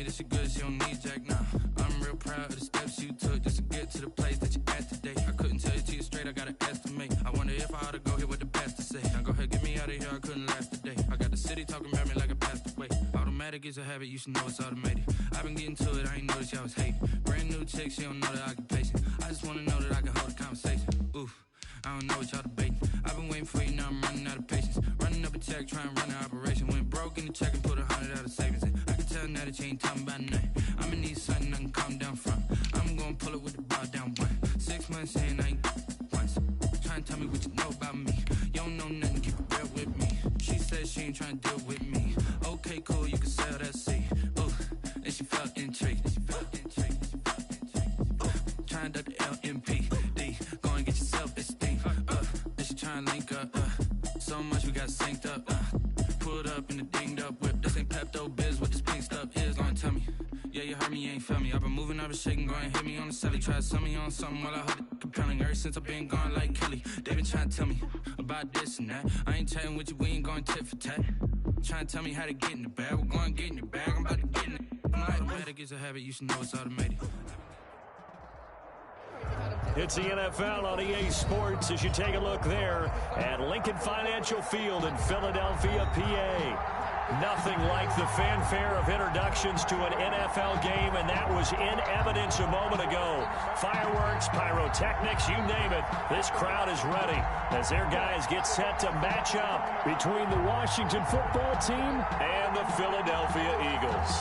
me that she good, she don't need Jack now. I'm real proud of the steps you took just to get to the place that you at today. I couldn't tell you to you straight, I gotta estimate. I wonder if I ought to go here with the best to say. Now go ahead, get me out of here, I couldn't last today. I got the city talking about me like I passed away. Automatic is a habit, you should know it's automated. I've been getting to it, I ain't noticed y'all was hating. Brand new chick, she don't know the occupation. I just wanna know that I can hold a conversation. Oof, I don't know what y'all debating. I've been waiting for you, now I'm running out of patience. Running up a check, trying to run an operation. Went broke in the check and put 100 out of savings in. I can tell now that you ain't talking about nothing. I'ma need something I can calm down from. I'm gonna pull it with the bar down one. 6 months in, I ain't once. Trying to tell me what you know about me. You don't know nothing, keep it real with me. She said she ain't trying to deal with me. Okay, cool, you can sell that seat. Ooh, and she felt intrigued. Trying to the LMPD. Go and get your self-esteem. And she trying to link up. So much we got synced up. Pulled up in the dinged up whip. This ain't Pepto-Biz, what this pink stuff is. Long tell me. Yeah, you heard me, you ain't felt me. I've been moving, I've been shaking, go and hit me on the celly. Try to sell me on something while I heard it compelling. Ever since I've been gone like Kelly, they been trying to tell me about this and that. I ain't chatting with you, we ain't going tit for tat. Trying to tell me how to get in the bag. We're going to get in the bag, I'm about to get in it. Automatic is a habit, you should know it's automated. It's the NFL on EA Sports as you take a look there at Lincoln Financial Field in Philadelphia, PA. Nothing like the fanfare of introductions to an NFL game, and that was in evidence a moment ago. Fireworks, pyrotechnics, you name it. This crowd is ready as their guys get set to match up between the Washington football team and the Philadelphia Eagles.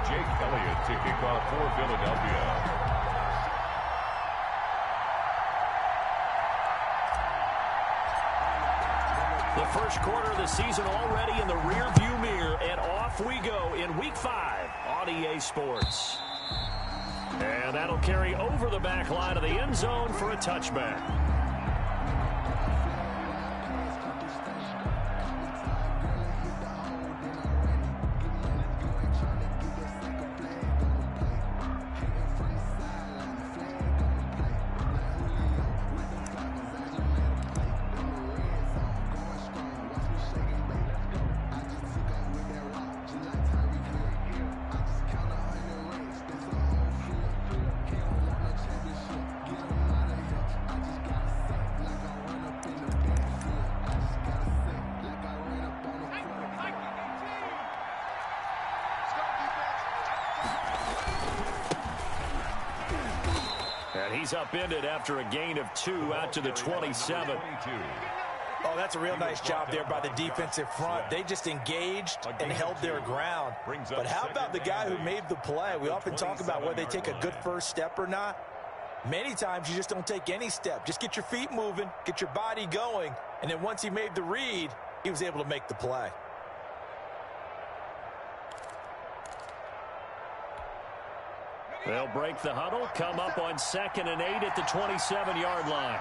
Jake Elliott to kick off for Philadelphia. The first quarter of the season already in the rearview mirror, and off we go in Week 5 on EA Sports. And that'll carry over the back line of the end zone for a touchback. He's upended after a gain of 2 out to the 27. Oh, that's a real nice job there by the defensive front. They just engaged and held their ground. But how about the guy who made the play? We often talk about whether they take a good first step or not. Many times you just don't take any step. Just get your feet moving, get your body going, and then once he made the read, he was able to make the play. They'll break the huddle, come up on 2nd and 8 at the 27-yard line.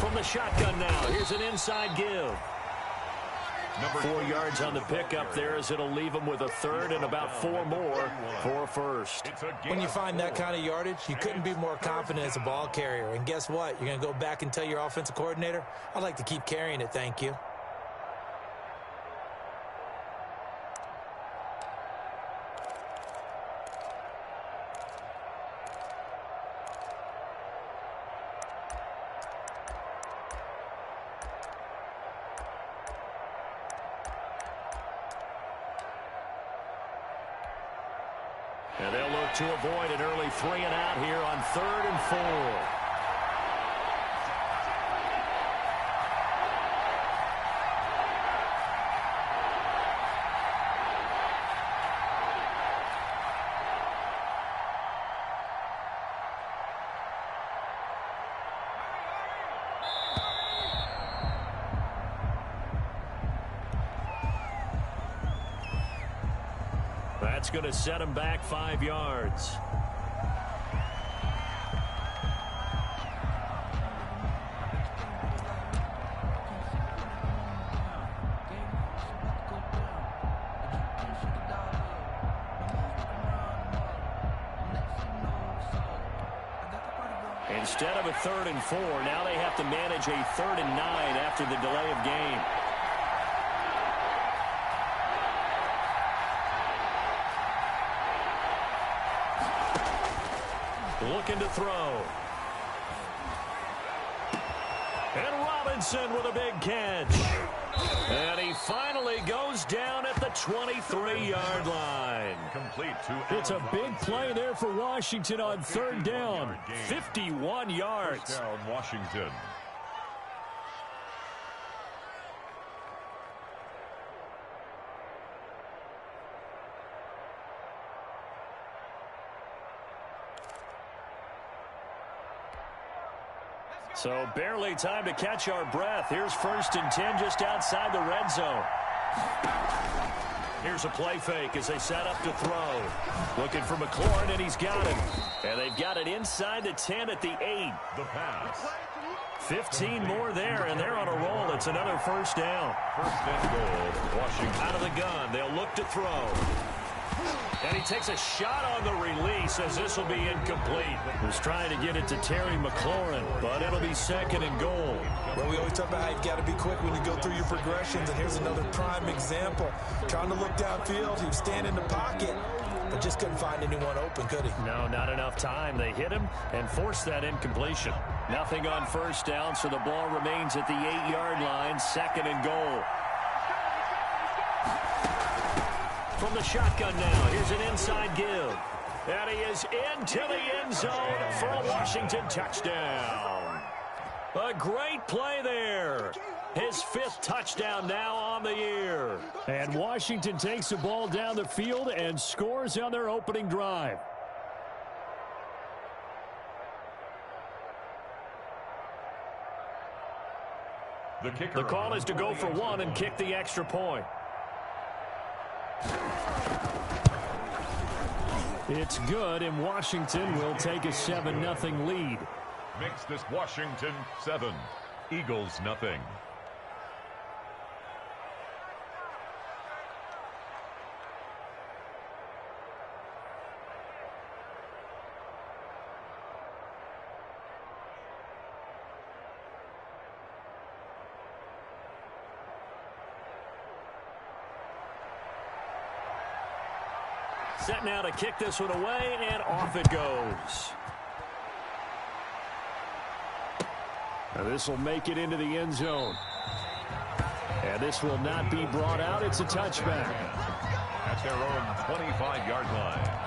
From the shotgun now, here's an inside give. 4 yards on the pickup there as it'll leave them with a third and about 4 more for a first. When you find that kind of yardage, you couldn't be more confident as a ball carrier. And guess what? You're going to go back and tell your offensive coordinator, I'd like to keep carrying it, thank you. And they'll look to avoid an early 3 and out here on 3rd and 4. That's going to set him back 5 yards. Instead of a 3rd and 4, now they have to manage a 3rd and 9 after the delay of game. looking to throw. And Robinson with a big catch. And he finally goes down at the 23-yard line. Complete to It's a big play there for Washington on third down. 51 yards. First down, Washington. So barely time to catch our breath. Here's 1st and 10 just outside the red zone. Here's a play fake as they set up to throw. Looking for McLaurin, and he's got him. And they've got it inside the 10 at the 8. The pass. 15 more there, and they're on a roll. It's another first down. First and goal, Washington. Out of the gun, they'll look to throw. And he takes a shot on the release as this will be incomplete. Was trying to get it to Terry McLaurin, but it'll be 2nd and goal. Well, we always talk about how you've got to be quick when you go through your progressions, and here's another prime example. Trying to look downfield, he was standing in the pocket, but just couldn't find anyone open, could he? No, not enough time. They hit him and forced that incompletion. Nothing on first down, so the ball remains at the 8-yard line, 2nd and goal. From the shotgun now, here's an inside give. And he is into the end zone for a Washington touchdown. A great play there. His 5th touchdown now on the year. And Washington takes the ball down the field and scores on their opening drive. The call is to go for 1 and kick the extra point. It's good, and Washington will take a 7-0 lead. Makes this Washington 7, Eagles nothing. Set now to kick this one away, and off it goes. Now this will make it into the end zone. And this will not be brought out. It's a touchback. At their own 25-yard line.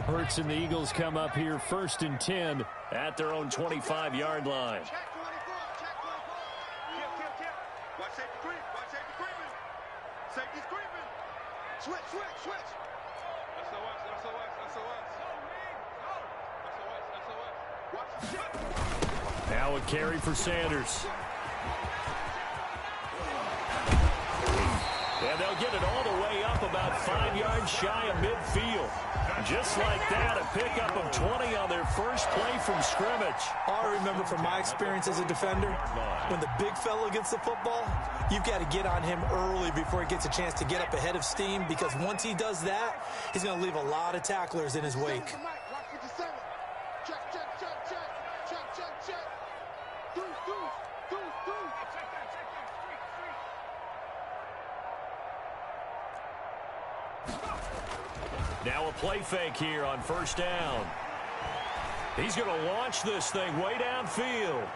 Hurts and the Eagles come up here 1st and 10 at their own 25-yard line. Now a carry for Sanders. And they'll get it all the way up about 5 yards shy of midfield. Just like that, a pickup of 20 on their first play from scrimmage. All I remember from my experience as a defender, when the big fella gets the football, you've got to get on him early before he gets a chance to get up ahead of steam, because once he does that, he's going to leave a lot of tacklers in his wake. Now a play fake here on first down. He's going to launch this thing way downfield.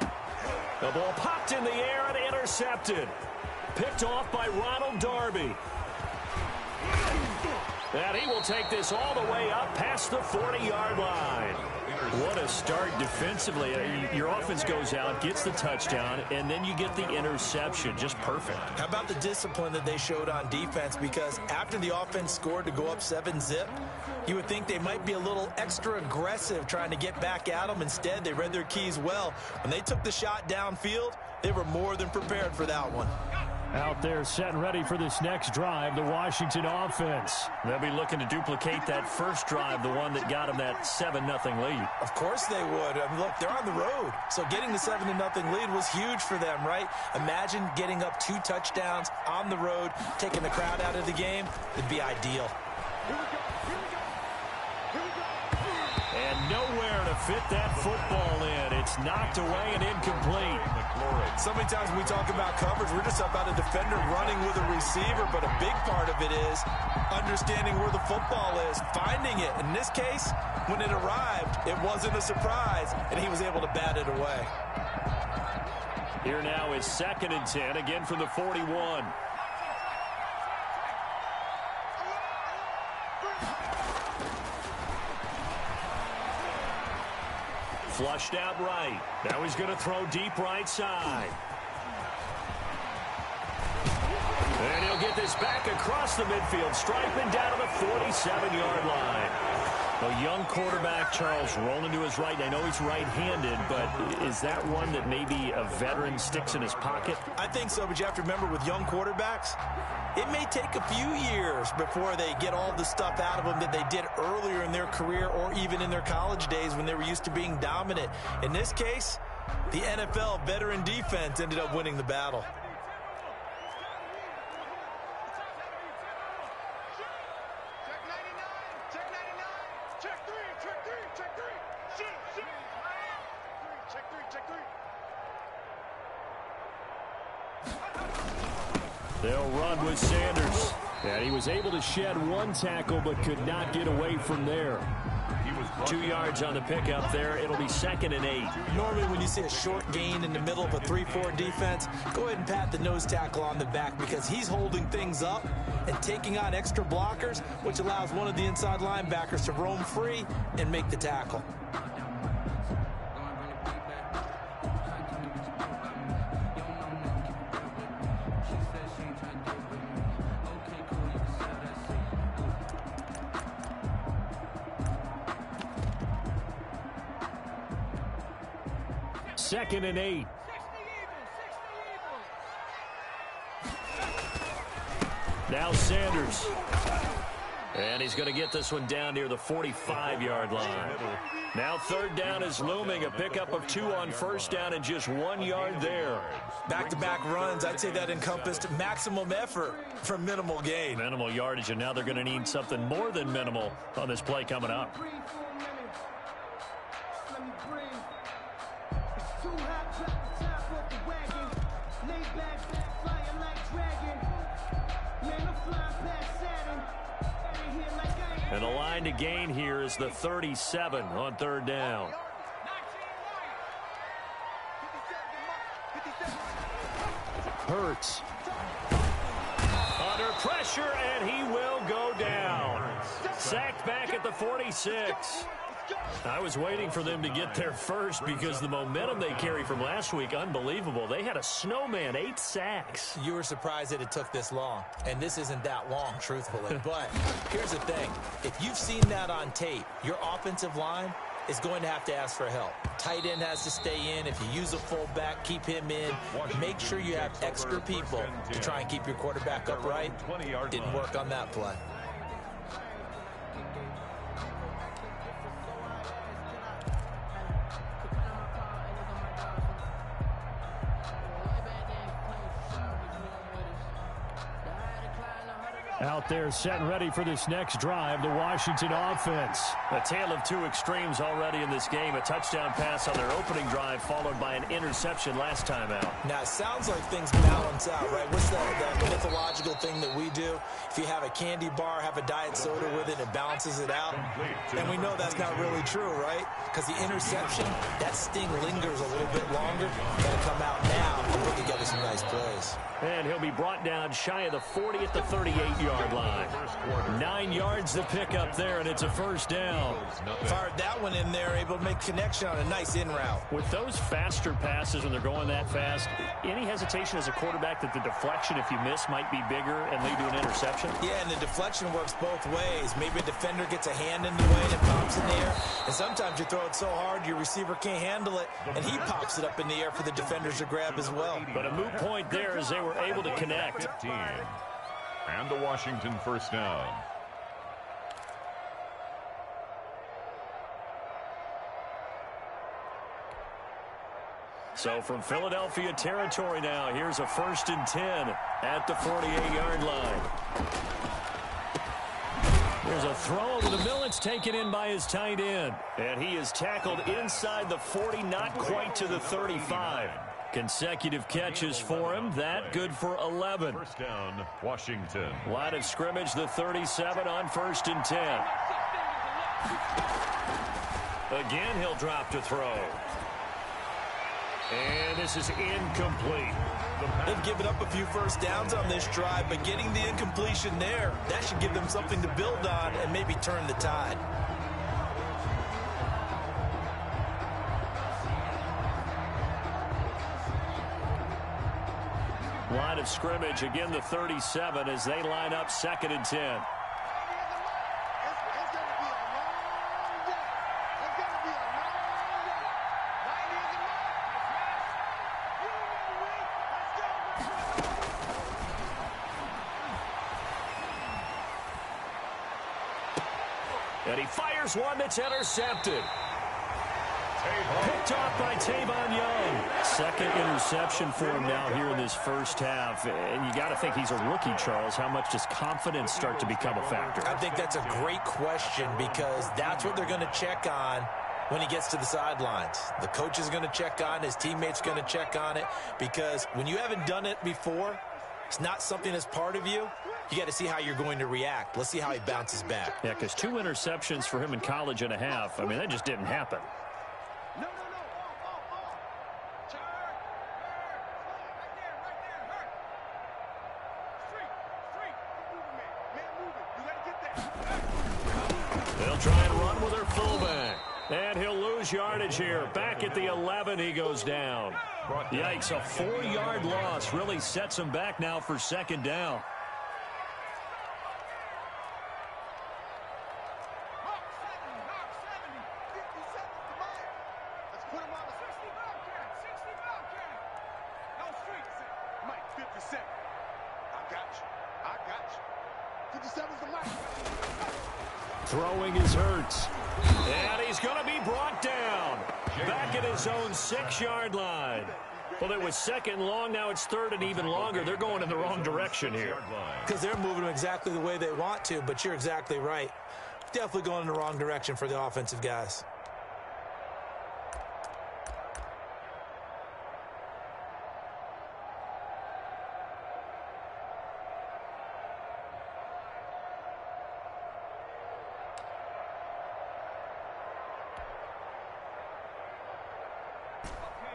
The ball popped in the air and intercepted. Picked off by Ronald Darby. And he will take this all the way up past the 40-yard line. What a start defensively. Your offense goes out, gets the touchdown, and then you get the interception. Just perfect. How about the discipline that they showed on defense? Because after the offense scored to go up 7-zip, you would think they might be a little extra aggressive trying to get back at them. Instead, they read their keys well. When they took the shot downfield, they were more than prepared for that one. Out there set and ready for this next drive, the Washington offense. They'll be looking to duplicate that first drive, the one that got them that 7-0 lead. Of course they would. I mean, look, they're on the road. So getting the 7-0 lead was huge for them, right? Imagine getting up 2 touchdowns on the road, taking the crowd out of the game. It'd be ideal. And nowhere to fit that football in. It's knocked away and incomplete. So many times when we talk about coverage, we're just about a defender running with a receiver, but a big part of it is understanding where the football is, finding it. In this case, when it arrived, it wasn't a surprise, and he was able to bat it away. Here now is 2nd and 10, again from the 41. Flushed out right. Now he's going to throw deep right side. And he'll get this back across the midfield, striping down to the 47-yard line. A young quarterback, Charles, rolling to his right. I know he's right-handed, but is that one that maybe a veteran sticks in his pocket? I think so, but you have to remember with young quarterbacks, it may take a few years before they get all the stuff out of them that they did earlier in their career or even in their college days when they were used to being dominant. In this case, the NFL veteran defense ended up winning the battle. They'll run with Sanders. And he was able to shed one tackle but could not get away from there. 2 yards on the pickup there. It'll be 2nd and 8. Normally when you see a short gain in the middle of a 3-4 defense, go ahead and pat the nose tackle on the back because he's holding things up and taking on extra blockers, which allows one of the inside linebackers to roam free and make the tackle. Second and 8. Now Sanders. And he's going to get this one down near the 45-yard line. Now 3rd down is looming. A pickup of 2 on 1st down and just 1 yard there. Back-to-back runs, I'd say that encompassed maximum effort for minimal gain. Minimal yardage, and now they're going to need something more than minimal on this play coming up. And the line to gain here is the 37 on 3rd down. Hurts. Under pressure, and he will go down. Sacked back at the 46. I was waiting for them to get there first because the momentum they carry from last week, unbelievable. They had a snowman, 8 sacks. You were surprised that it took this long, and this isn't that long, truthfully. But here's the thing. If you've seen that on tape, your offensive line is going to have to ask for help. Tight end has to stay in. If you use a fullback, keep him in. Make sure you have extra people to try and keep your quarterback upright. Didn't work on that play. Out there set and ready for this next drive, the Washington offense. A tale of 2 extremes already in this game. A touchdown pass on their opening drive followed by an interception last time out. Now, it sounds like things balance out, right? What's that mythological thing that we do? If you have a candy bar, have a diet soda with it, it balances it out. And we know that's not really true, right? Because the interception, that sting lingers a little bit longer. Got to come out now and put together some nice plays. And he'll be brought down shy of the 40 at the 38-yard line. 9 yards to pick up there, and it's a 1st down. Fired that one in there, able to make connection on a nice in route. With those faster passes when they're going that fast, any hesitation as a quarterback that the deflection, if you miss, might be bigger and lead to an interception? Yeah, and the deflection works both ways. Maybe a defender gets a hand in the way and it pops in the air. And sometimes you throw it so hard your receiver can't handle it, and he pops it up in the air for the defenders to grab as well. But a moot point there as they were able to connect. 15. And the Washington 1st down. So from Philadelphia territory now, here's a 1st and 10 at the 48-yard line. There's a throw over the middle. It's taken in by his tight end. And he is tackled inside the 40, not quite to the 35. Consecutive catches for him. That good for 11. First down, Washington. Line of scrimmage, the 37 on 1st and 10. Again, he'll drop to throw. And this is incomplete. They've given up a few first downs on this drive, but getting the incompletion there, that should give them something to build on and maybe turn the tide. Line of scrimmage, again the 37 as they line up 2nd and 10. And he fires one that's intercepted. Picked off by Tavon Young. 2nd interception for him now here in this first half. And you got to think he's a rookie, Charles. How much does confidence start to become a factor? I think that's a great question because that's what they're going to check on when he gets to the sidelines. The coach is going to check on, his teammates going to check on it, because when you haven't done it before, it's not something that's part of you. You got to see how you're going to react. Let's see how he bounces back. Yeah, because 2 interceptions for him in college and a half. I mean, that just didn't happen. They'll try and run with their fullback. And he'll lose yardage here. Back at the 11, he goes down. Yikes, a 4-yard loss really sets him back now for 2nd down. Throwing is Hurts. And he's going to be brought down. Back at his own 6-yard line. Well, it was 2nd long. Now it's 3rd and even longer. They're going in the wrong direction here. Because they're moving them exactly the way they want to, but you're exactly right. Definitely going in the wrong direction for the offensive guys.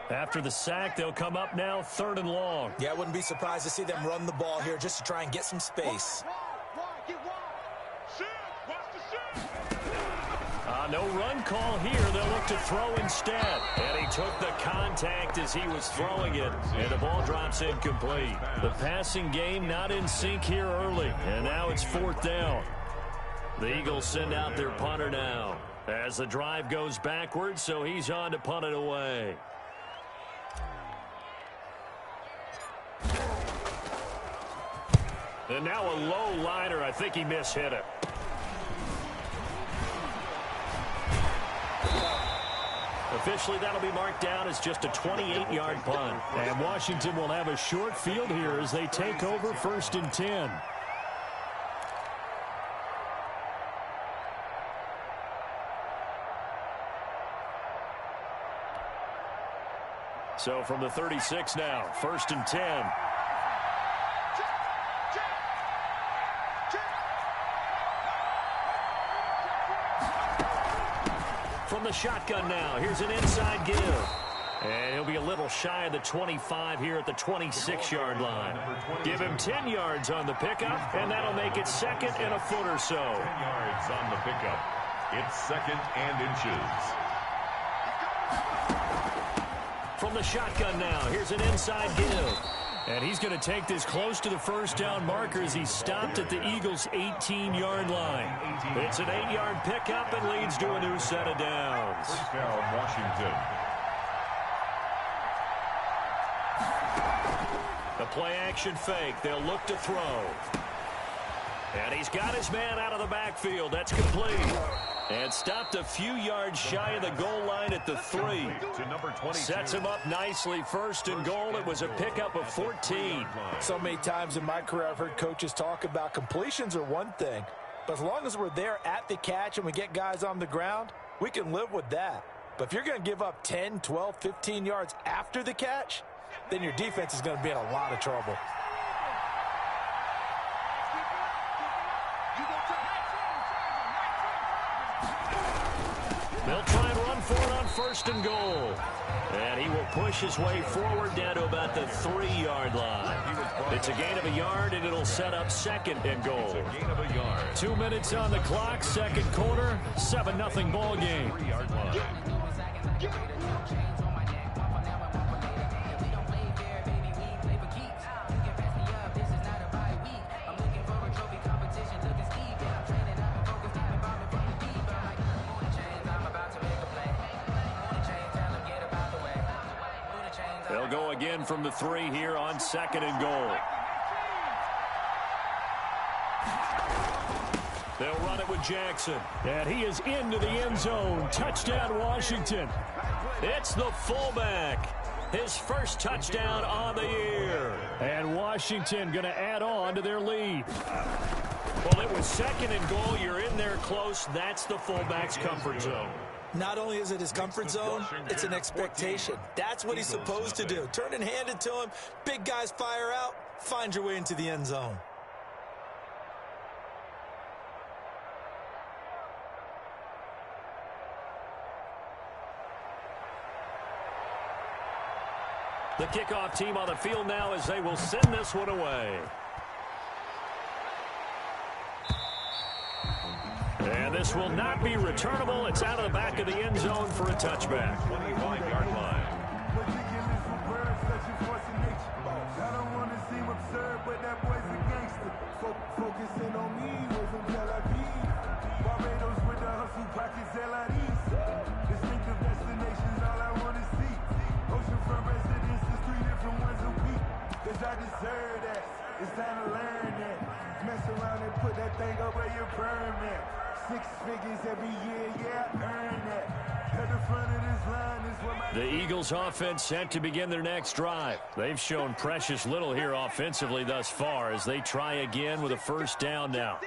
After the sack, they'll come up now 3rd and long. Yeah, I wouldn't be surprised to see them run the ball here just to try and get some space. No run call here. They'll look to throw instead. And he took the contact as he was throwing it. And the ball drops incomplete. The passing game not in sync here early. And now it's 4th down. The Eagles send out their punter now as the drive goes backwards, so he's on to punt it away. And now a low liner. I think he mishit it. Officially, that'll be marked down as just a 28-yard punt. And Washington will have a short field here as they take over 1st and 10. So from the 36 now, 1st and 10. From the shotgun now, here's an inside give. And he'll be a little shy of the 25 here at the 26-yard line. Give him 10 yards on the pickup, and that'll make it 2nd and a foot or so. 10 yards on the pickup. It's 2nd and inches. From the shotgun now, here's an inside give. And he's going to take this close to the 1st down marker as he's stopped at the Eagles' 18-yard line. It's an 8-yard pickup and leads to a new set of downs. 1st down, Washington. The play-action fake. They'll look to throw. And he's got his man out of the backfield. That's complete. And stopped a few yards shy of the goal line at the 3. To number 22. Sets him up nicely. 1st and goal. It was a pickup of 14. So many times in my career I've heard coaches talk about completions are one thing. But as long as we're there at the catch and we get guys on the ground, we can live with that. But if you're going to give up 10, 12, 15 yards after the catch, then your defense is going to be in a lot of trouble. They'll try and run for it on 1st and goal. And he will push his way forward down to about the 3-yard line. It's a gain of a yard, and it'll set up 2nd and goal. 2 minutes on the clock, 2nd quarter, 7-0 ball game. 3-yard line. They'll go again from the 3 here on 2nd and goal. They'll run it with Jackson. And he is into the end zone. Touchdown, Washington. It's the fullback. His first touchdown on the year. And Washington going to add on to their lead. Well, it was 2nd and goal. You're in there close. That's the fullback's comfort zone. Not only is it his comfort zone, it's an expectation. That's what he's supposed to do. Turn and hand it to him. Big guys fire out. Find your way into the end zone. The kickoff team on the field now as they will send this one away. And this will not be returnable. It's out of the back of the end zone for a touchback. 25-yard line. It's time to learn that. Mess around and put that thing up where you're permanent. 6 figures every year, yeah, earn that. At the front of this line is what my... The Eagles offense set to begin their next drive. They've shown precious little here offensively thus far as they try again with a 1st down now.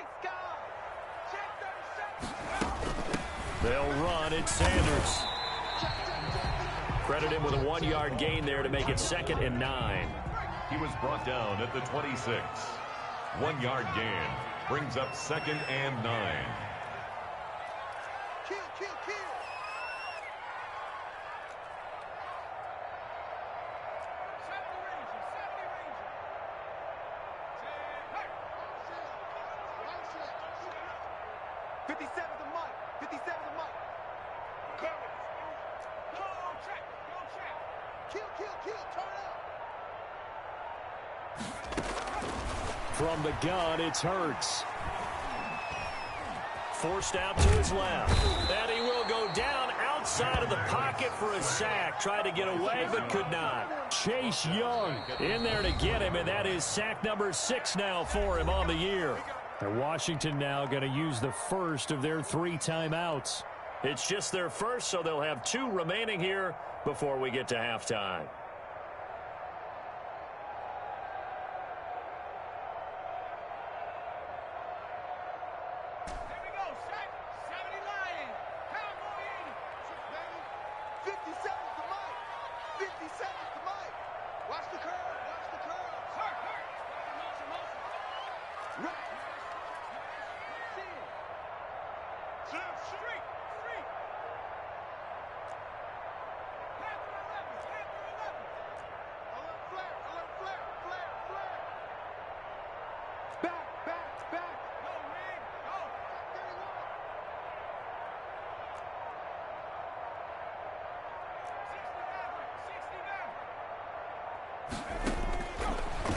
They'll run. It's Sanders. Credit him with a 1-yard gain there to make it 2nd and 9. He was brought down at the 26. 1-yard gain brings up 2nd and 9. Kill. From the gun, it's Hurts. Forced out to his left. And he will go down outside of the pocket for a sack. Tried to get away, but could not. Chase Young in there to get him, and that is sack number 6 now for him on the year. And Washington now going to use the first of their 3 timeouts. It's just their first, so they'll have 2 remaining here before we get to halftime.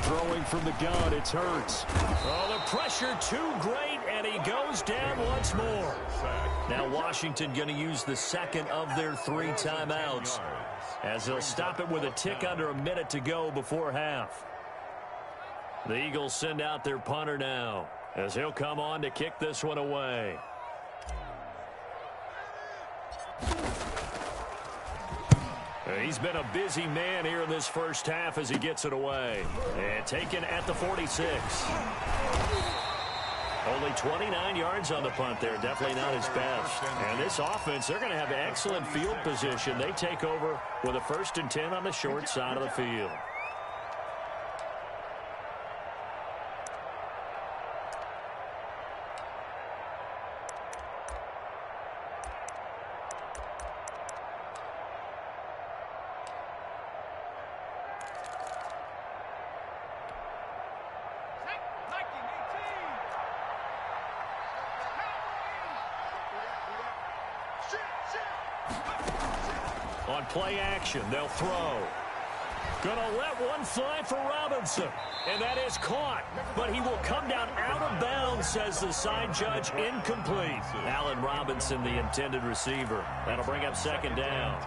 Throwing from the gun, it's Hurts. Oh, the pressure too great, and he goes down once more. Now Washington going to use the 2nd of their 3 timeouts as they'll stop it with a tick under a minute to go before half. The Eagles send out their punter now as he'll come on to kick this one away. He's been a busy man here in this first half as he gets it away. And taken at the 46. Only 29 yards on the punt there. Definitely not his best. And this offense, they're going to have excellent field position. They take over with a 1st and 10 on the short side of the field. On play action, they'll throw. Gonna let one fly for Robinson. And that is caught. But he will come down out of bounds, says the side judge. Incomplete. Allen Robinson, the intended receiver. That'll bring up 2nd down.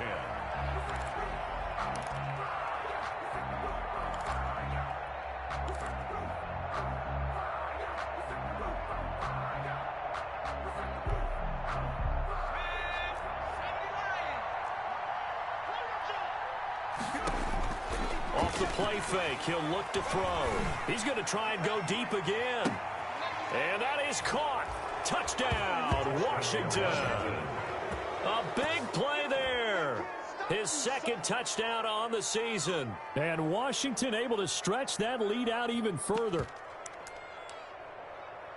Off the play fake, he'll look to throw. He's going to try and go deep again. And that is caught. Touchdown, Washington. A big play there. His 2nd touchdown on the season. And Washington able to stretch that lead out even further.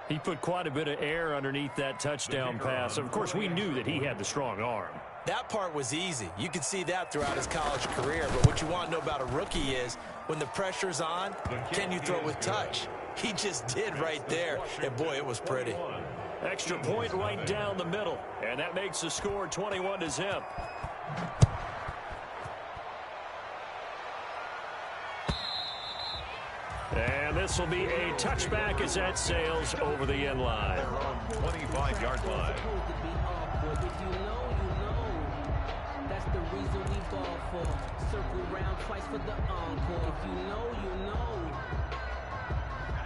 He put quite a bit of air underneath that touchdown pass. Of course, we knew that he had the strong arm. That part was easy. You could see that throughout his college career. But what you want to know about a rookie is when the pressure's on, can you throw with touch? He just did right there. And, boy, it was pretty. Extra point right down the middle. And that makes the score 21-0. And this will be a touchback as that sails over the end line. 25-yard line. That's the reason we ball for. Circle round twice for the encore. If you know, you know.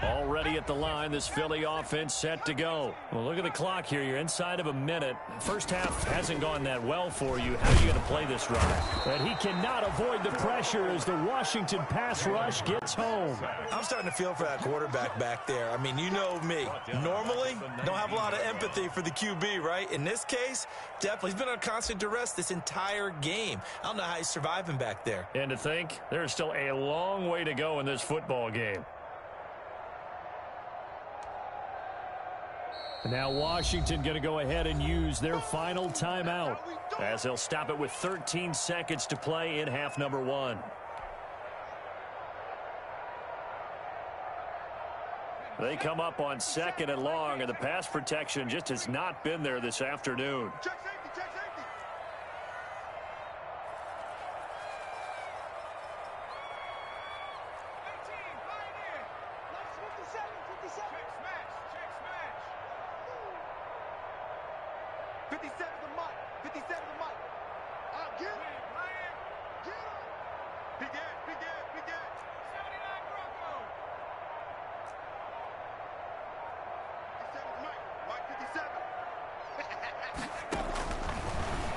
Already at the line, this Philly offense set to go. Well, look at the clock here. You're inside of a minute. First half hasn't gone that well for you. How are you going to play this drive? But he cannot avoid the pressure as the Washington pass rush gets home. I'm starting to feel for that quarterback back there. I mean, you know me. Normally, don't have a lot of empathy for the QB, right? In this case, definitely. He's been on constant duress this entire game. I don't know how he's surviving back there. And to think, there's still a long way to go in this football game. Now Washington going to go ahead and use their final timeout, as they'll stop it with 13 seconds to play in half number 1. They come up on 2nd and long, and the pass protection just has not been there this afternoon.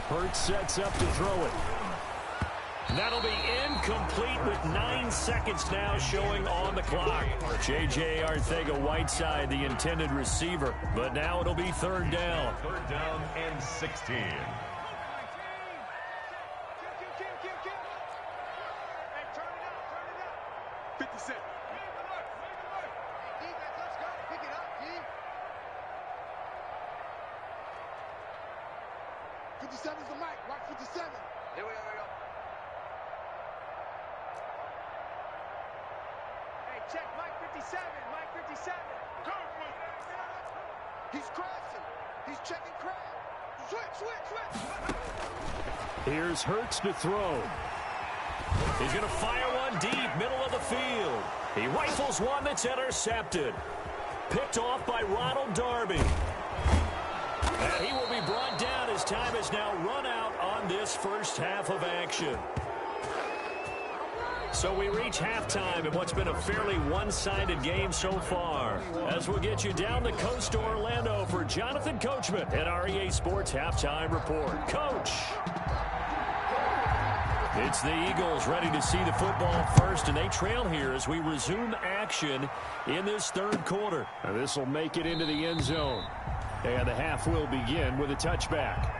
Hurts sets up to throw it. That'll be incomplete with 9 seconds now showing on the clock. J.J. Arcega-Whiteside, the intended receiver. But now it'll be 3rd down. 3rd down and 16. Here's Hurts to throw. He's going to fire one deep, middle of the field. He rifles one that's intercepted. Picked off by Ronald Darby. And he will be brought down as time has now run out on this first half of action. So we reach halftime in what's been a fairly one-sided game so far. As we'll get you down the coast to Orlando for Jonathan Coachman at our EA Sports Halftime Report. Coach! It's the Eagles ready to see the football first, and they trail here as we resume action. action in this third quarter. This will make it into the end zone. And the half will begin with a touchback.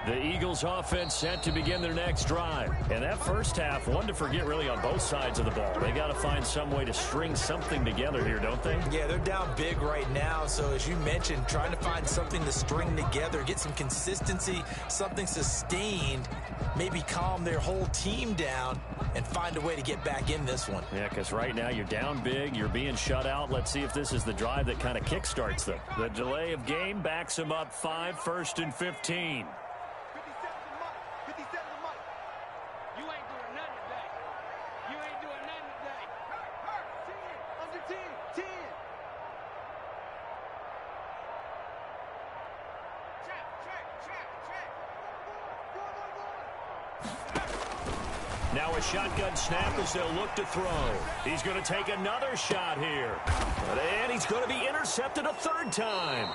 The Eagles offense set to begin their next drive. And that first half, one to forget really on both sides of the ball. They got to find some way to string something together here, don't they? Yeah, they're down big right now. So as you mentioned, trying to find something to string together, get some consistency, something sustained, maybe calm their whole team down and find a way to get back in this one. Yeah, because right now you're down big, you're being shut out. Let's see if this is the drive that kind of kickstarts them. The delay of game backs them up 5, 1st and 15. Now a shotgun snap as they'll look to throw. He's going to take another shot here. And he's going to be intercepted a third time.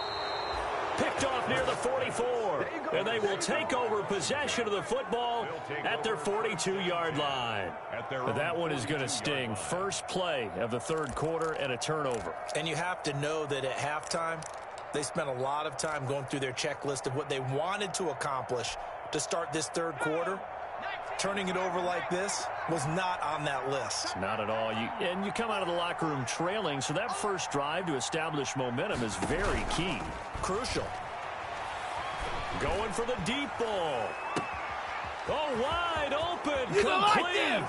Picked off near the 44. And they will take over possession of the football at their 42-yard line. But that one is going to sting. First play of the third quarter and a turnover. And you have to know that at halftime, they spent a lot of time going through their checklist of what they wanted to accomplish to start this third quarter. Turning it over like this was not on that list. Not at all. And you come out of the locker room trailing, so that first drive to establish momentum is very key. Crucial. Going for the deep ball. Oh, wide open. Complete.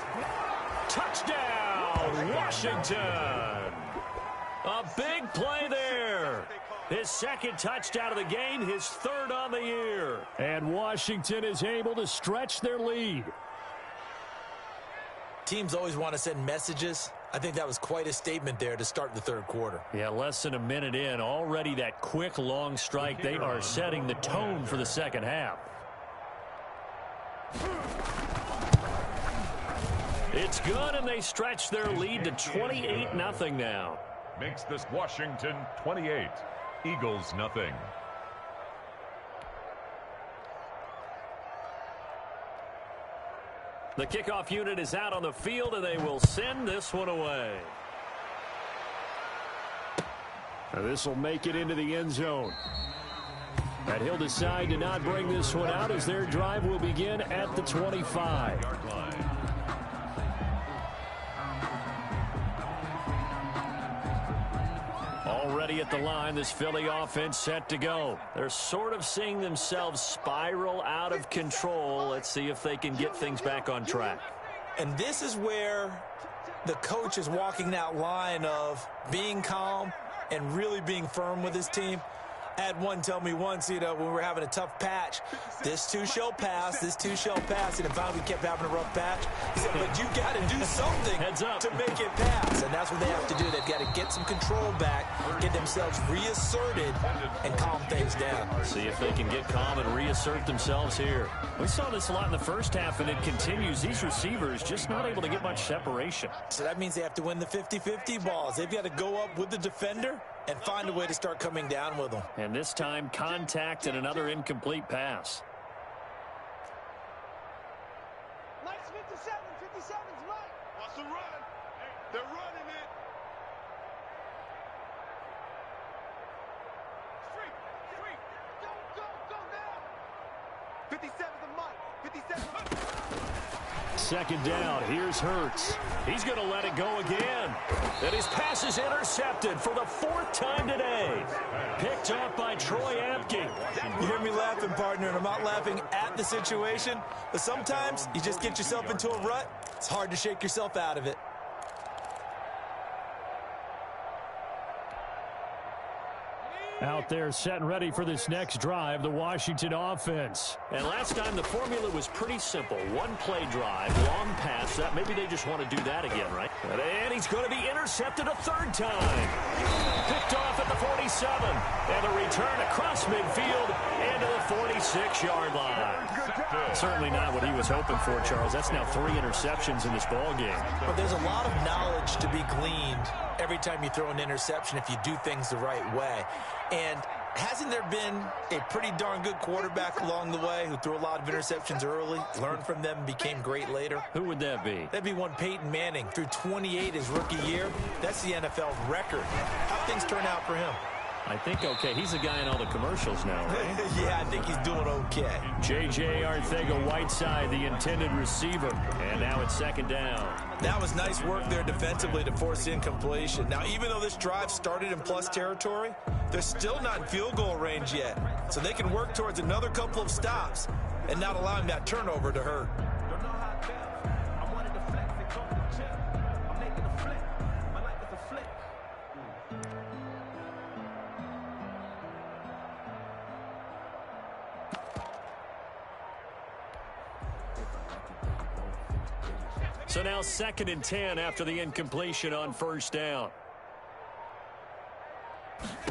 Touchdown, Washington. A big play there. His second touchdown of the game, his third on the year. And Washington is able to stretch their lead. Teams always want to send messages. I think that was quite a statement there to start the third quarter. Yeah, less than a minute in. Already that quick, long strike. They are setting the tone for the second half. It's good, and they stretch their lead to 28-0 now. Makes this Washington 28. Eagles nothing. The kickoff unit is out on the field, and they will send this one away. Now this will make it into the end zone. And he'll decide to not bring this one out as their drive will begin at the 25. Already at the line, this Philly offense set to go. They're sort of seeing themselves spiral out of control. Let's see if they can get things back on track. And this is where the coach is walking that line of being calm and really being firm with his team. I had one tell me once, when we were having a tough patch, this too shall pass, this too shall pass. And if we kept having a rough patch, he said, but you got to do something to make it pass. And that's what they have to do. They've got to get some control back, get themselves reasserted, and calm things down. See if they can get calm and reassert themselves here. We saw this a lot in the first half, and it continues. These receivers just not able to get much separation. So that means they have to win the 50-50 balls. They've got to go up with the defender and find a way to start coming down with them. And this time, contact and another incomplete pass. Nice 57. 57's right. Watch the run. They're running it. Free. Go now. 57's a Mike. 57. Second down. Here's Hurts. He's going to let it go again. And his pass is intercepted for the fourth time today. Picked up by Troy Apke. You hear me laughing, partner, and I'm not laughing at the situation, but sometimes you just get yourself into a rut. It's hard to shake yourself out of it. Out there set and ready for this next drive, the Washington offense. And last time the formula was pretty simple. One play drive, long pass. That maybe they just want to do that again, right? And he's going to be intercepted a third time. Picked off at the 47. And a return across midfield into the 46-yard line. Certainly not what he was hoping for, Charles. That's now 3 interceptions in this ball game. But there's a lot of knowledge to be gleaned every time you throw an interception if you do things the right way. And hasn't there been a pretty darn good quarterback along the way who threw a lot of interceptions early, learned from them, became great later? Who would that be? That'd be one Peyton Manning. Threw 28 his rookie year. That's the NFL record. How'd things turn out for him? I think okay. He's the guy in all the commercials now, right? Yeah, I think he's doing okay. J.J. Arcega-Whiteside, the intended receiver. And now it's second down. That was nice work there defensively to force incompletion. Now, even though this drive started in plus territory, they're still not in field goal range yet. So they can work towards another couple of stops and not allowing that turnover to hurt. So now 2nd and 10 after the incompletion on first down.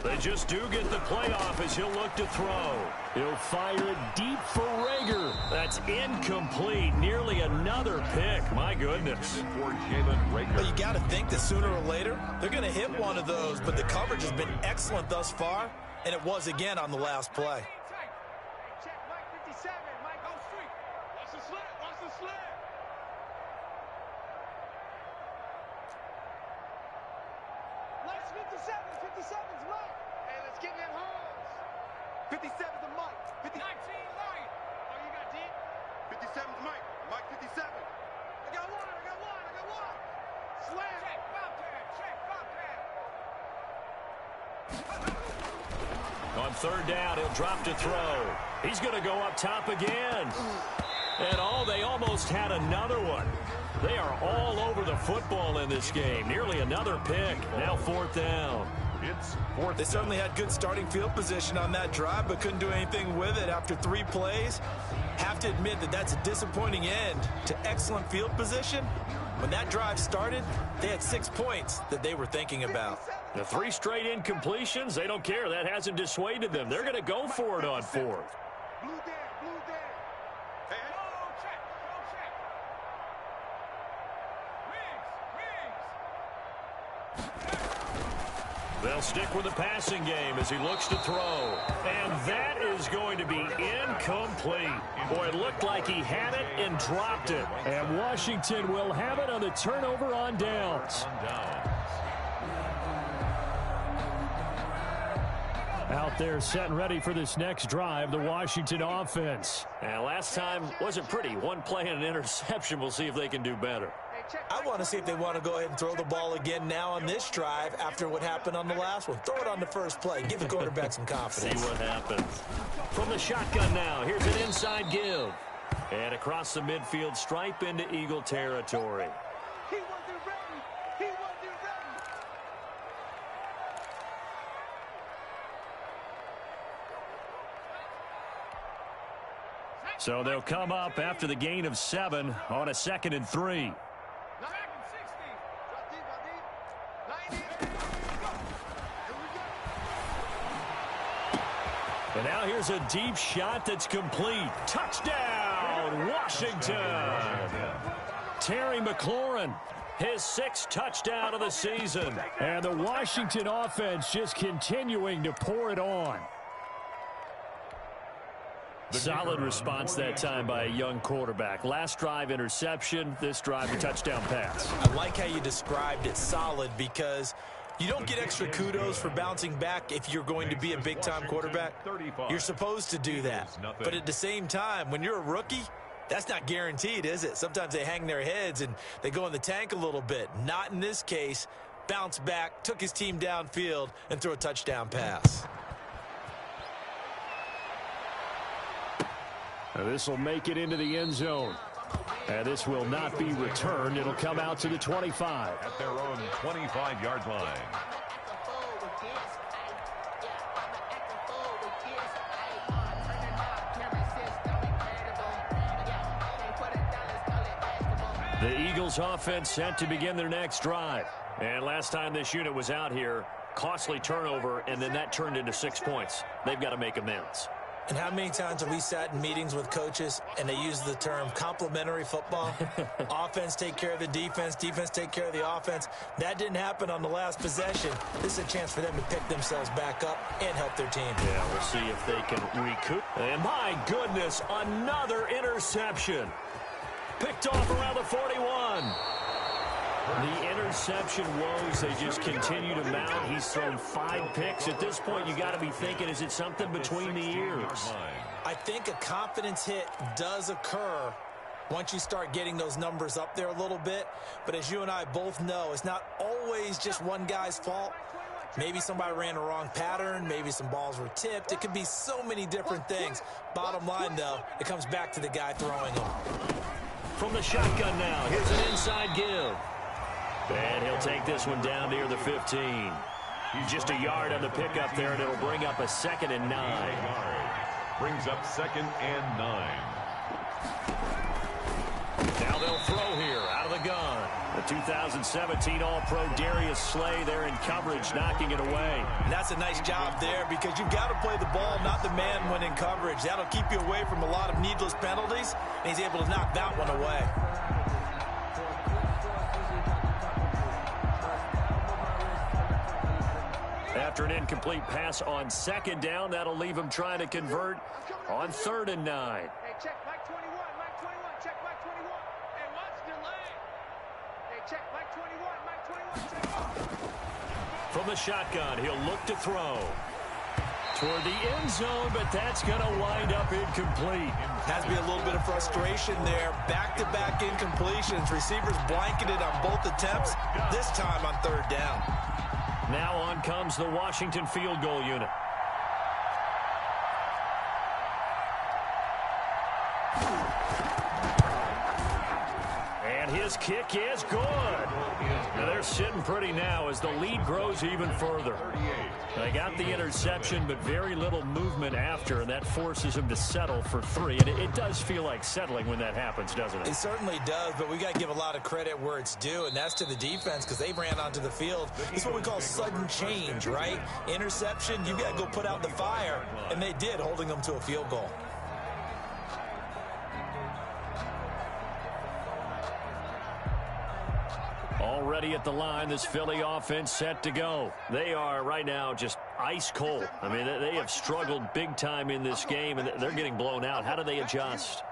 They just do get the playoff as he'll look to throw. He'll fire it deep for Rager. That's incomplete. Nearly another pick. My goodness. Well, you got to think that sooner or later they're going to hit one of those, but the coverage has been excellent thus far, and it was again on the last play. Check Mike 57. Mike, go street. Watch the slip. Watch the slip. Mike's 57. 57's Mike. Hey, let's get that horns. 57's the Mike. 19 Mike. Oh, you got D? 57's Mike. Mike 57. I got one. I got one. I got one. Slam. Check. Bobcat. Check. Bobcat. On third down, he'll drop to throw. He's going to go up top again. And they almost had another one. They are all over the football in this game. Nearly another pick. Now 4th down. They certainly had good starting field position on that drive, but couldn't do anything with it after 3 plays. Have to admit that that's a disappointing end to excellent field position. When that drive started, they had 6 points that they were thinking about. The 3 straight incompletions, they don't care. That hasn't dissuaded them. They're going to go for it on 4th. Blue down. Blue down. Hey, go check. Go check. Wings. They'll stick with the passing game as he looks to throw. And that is going to be incomplete. Boy, it looked like he had it and dropped it. And Washington will have it on the turnover on downs. Out there set and ready for this next drive, the Washington offense. And last time wasn't pretty. 1 play and an interception. We'll see if they can do better. I want to see if they want to go ahead and throw the ball again now on this drive after what happened on the last one. Throw it on the first play. Give the quarterback some confidence. See what happens. From the shotgun now, here's an inside give. And across the midfield stripe into Eagle territory. He wasn't ready. He wasn't ready. So they'll come up after the gain of 7 on a 2nd and 3. Now back in 60. Drop deep, drop deep. 90. And now here's a deep shot that's complete. Touchdown, Washington. Terry McLaurin, his 6th touchdown of the season. And the Washington offense just continuing to pour it on. Solid response that time by a young quarterback. Last drive interception, this drive a touchdown pass. I like how you described it, solid, because you don't get extra kudos for bouncing back if you're going to be a big-time quarterback. You're supposed to do that. But at the same time, when you're a rookie, that's not guaranteed, is it? Sometimes they hang their heads and they go in the tank a little bit. Not in this case. Bounce back, took his team downfield, and threw a touchdown pass. This will make it into the end zone. And this will not be returned. It'll come out to the 25. At their own 25-yard line. The Eagles offense set to begin their next drive. And last time this unit was out here, costly turnover, and then that turned into 6 points. They've got to make amends. And how many times have we sat in meetings with coaches and they use the term complementary football? Offense take care of the defense, defense take care of the offense. That didn't happen on the last possession. This is a chance for them to pick themselves back up and help their team. Yeah, we'll see if they can recoup. And my goodness, another interception. Picked off around the 41. The interception woes, they just continue to mount. He's thrown 5 picks. At this point, you got to be thinking, is it something between the ears? I think a confidence hit does occur once you start getting those numbers up there a little bit. But as you and I both know, it's not always just one guy's fault. Maybe somebody ran the wrong pattern. Maybe some balls were tipped. It could be so many different things. Bottom line, though, it comes back to the guy throwing them. From the shotgun now, here's an inside give. And he'll take this one down near the 15. Just a yard on the pickup there, and it'll bring up a 2nd and 9. Brings up 2nd and 9. Now they'll throw here out of the gun. The 2017 All-Pro Darius Slay there in coverage, knocking it away. And that's a nice job there because you've got to play the ball, not the man when in coverage. That'll keep you away from a lot of needless penalties, and he's able to knock that one away. After an incomplete pass on 2nd down, that'll leave him trying to convert on 3rd and 9. Hey, check Mike 21, Mike 21, check Mike 21. Hey, watch the lane. Hey, check Mike 21, Mike 21, check. From the shotgun, he'll look to throw toward the end zone, but that's going to wind up incomplete. Has to be a little bit of frustration there. Back-to-back incompletions. Receivers blanketed on both attempts, this time on 3rd down. Now on comes the Washington field goal unit. And his kick is good. Now they're sitting pretty now as the lead grows even further. They got the interception, but very little movement after, and that forces him to settle for 3. And it does feel like settling when that happens, doesn't it? It certainly does, but we got to give a lot of credit where it's due, and that's to the defense because they ran onto the field. It's what we call sudden change, right? Interception, you got to go put out the fire, and they did, holding them to a field goal. Already at the line, this Philly offense set to go. They are right now just ice cold. I mean, they have struggled big time in this game, and they're getting blown out. How do they adjust?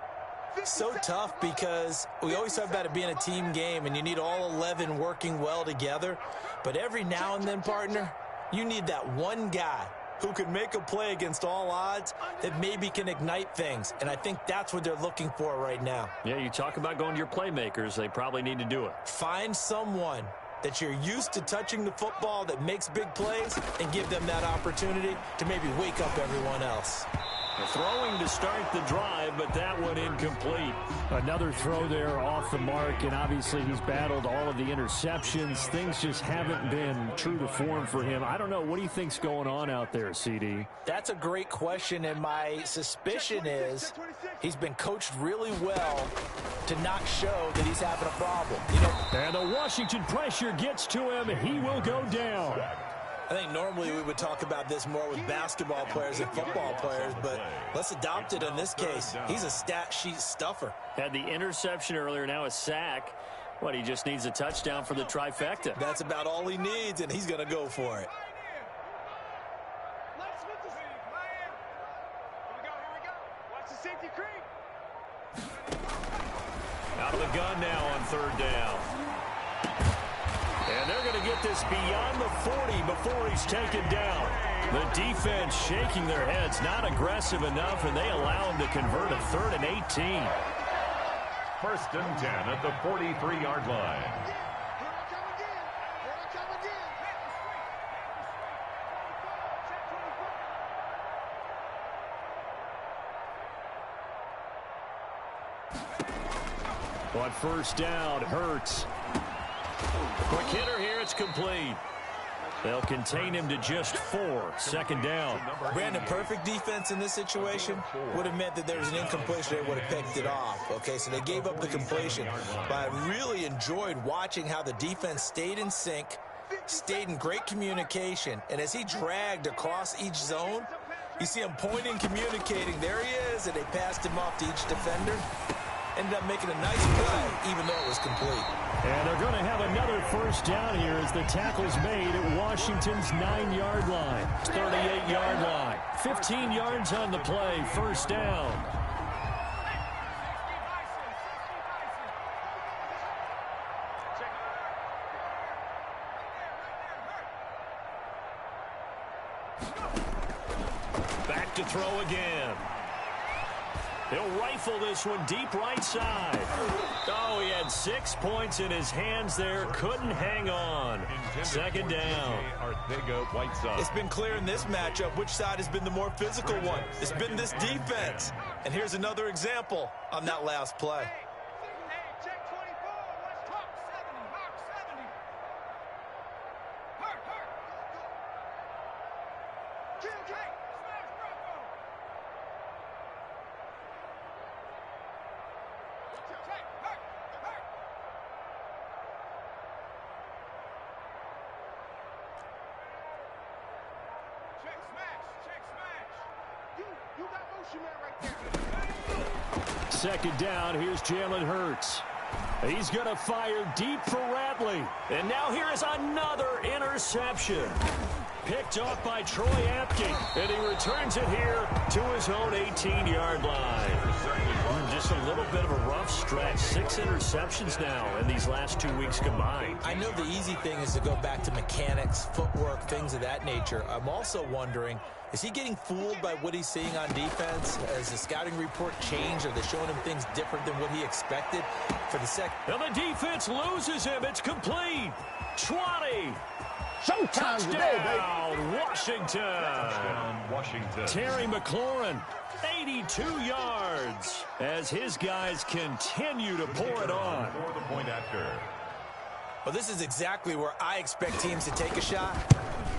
So tough because we always talk about it being a team game, and you need all 11 working well together. But every now and then, partner, you need that one guy who can make a play against all odds that maybe can ignite things. And I think that's what they're looking for right now. Yeah, you talk about going to your playmakers. They probably need to do it. Find someone that you're used to touching the football that makes big plays and give them that opportunity to maybe wake up everyone else. Throwing to start the drive, but that one incomplete. Another throw there off the mark, and obviously he's battled all of the interceptions. Things just haven't been true to form for him. I don't know. What do you think's going on out there, CD? That's a great question, and my suspicion is he's been coached really well to not show that he's having a problem. You know, and the Washington pressure gets to him. He will go down. I think normally we would talk about this more with basketball players and football players, but let's adopt it in this case. He's a stat sheet stuffer. Had the interception earlier, now a sack. What, he just needs a touchdown for the trifecta. That's about all he needs, and he's going to go for it. Watch the safety creep. Out of the gun now on 3rd down. And they're going to get this beyond the 40 before he's taken down. The defense shaking their heads, not aggressive enough, and they allow him to convert a 3rd and 18. 1st and 10 at the 43-yard line. On 1st down, Hurts. Quick hitter here, it's complete. They'll contain him to just 4. Second down. Brandon, perfect defense in this situation would have meant that there was an incompletion. They would have picked it off. Okay, so they gave up the completion. But I really enjoyed watching how the defense stayed in sync, stayed in great communication, and as he dragged across each zone, you see him pointing, communicating. There he is, and they passed him off to each defender. Ended up making a nice play, even though it was complete. And they're going to have another first down here as the tackle's made at Washington's 9-yard line. 38-yard line. 15 yards on the play. First down. Back to throw again. He'll rifle this one deep right side. Oh, he had 6 points in his hands there. Couldn't hang on. Second down. It's been clear in this matchup which side has been the more physical one. It's been this defense. And here's another example on that last play. Second down, here's Jalen Hurts. He's going to fire deep for Ratley. And now here is another interception. Picked off by Troy Apke. And he returns it here to his own 18-yard line. Just a little bit of a rough stretch. 6 interceptions now in these last 2 weeks combined. I know the easy thing is to go back to mechanics, footwork, things of that nature. I'm also wondering, is he getting fooled by what he's seeing on defense? Has the scouting report changed? Are they showing him things different than what he expected for the second? And the defense loses him. It's complete. 20. Showtime today, baby. Washington. Terry McLaurin, 82 yards as his guys continue to pour it on. For the point after. Well, this is exactly where I expect teams to take a shot.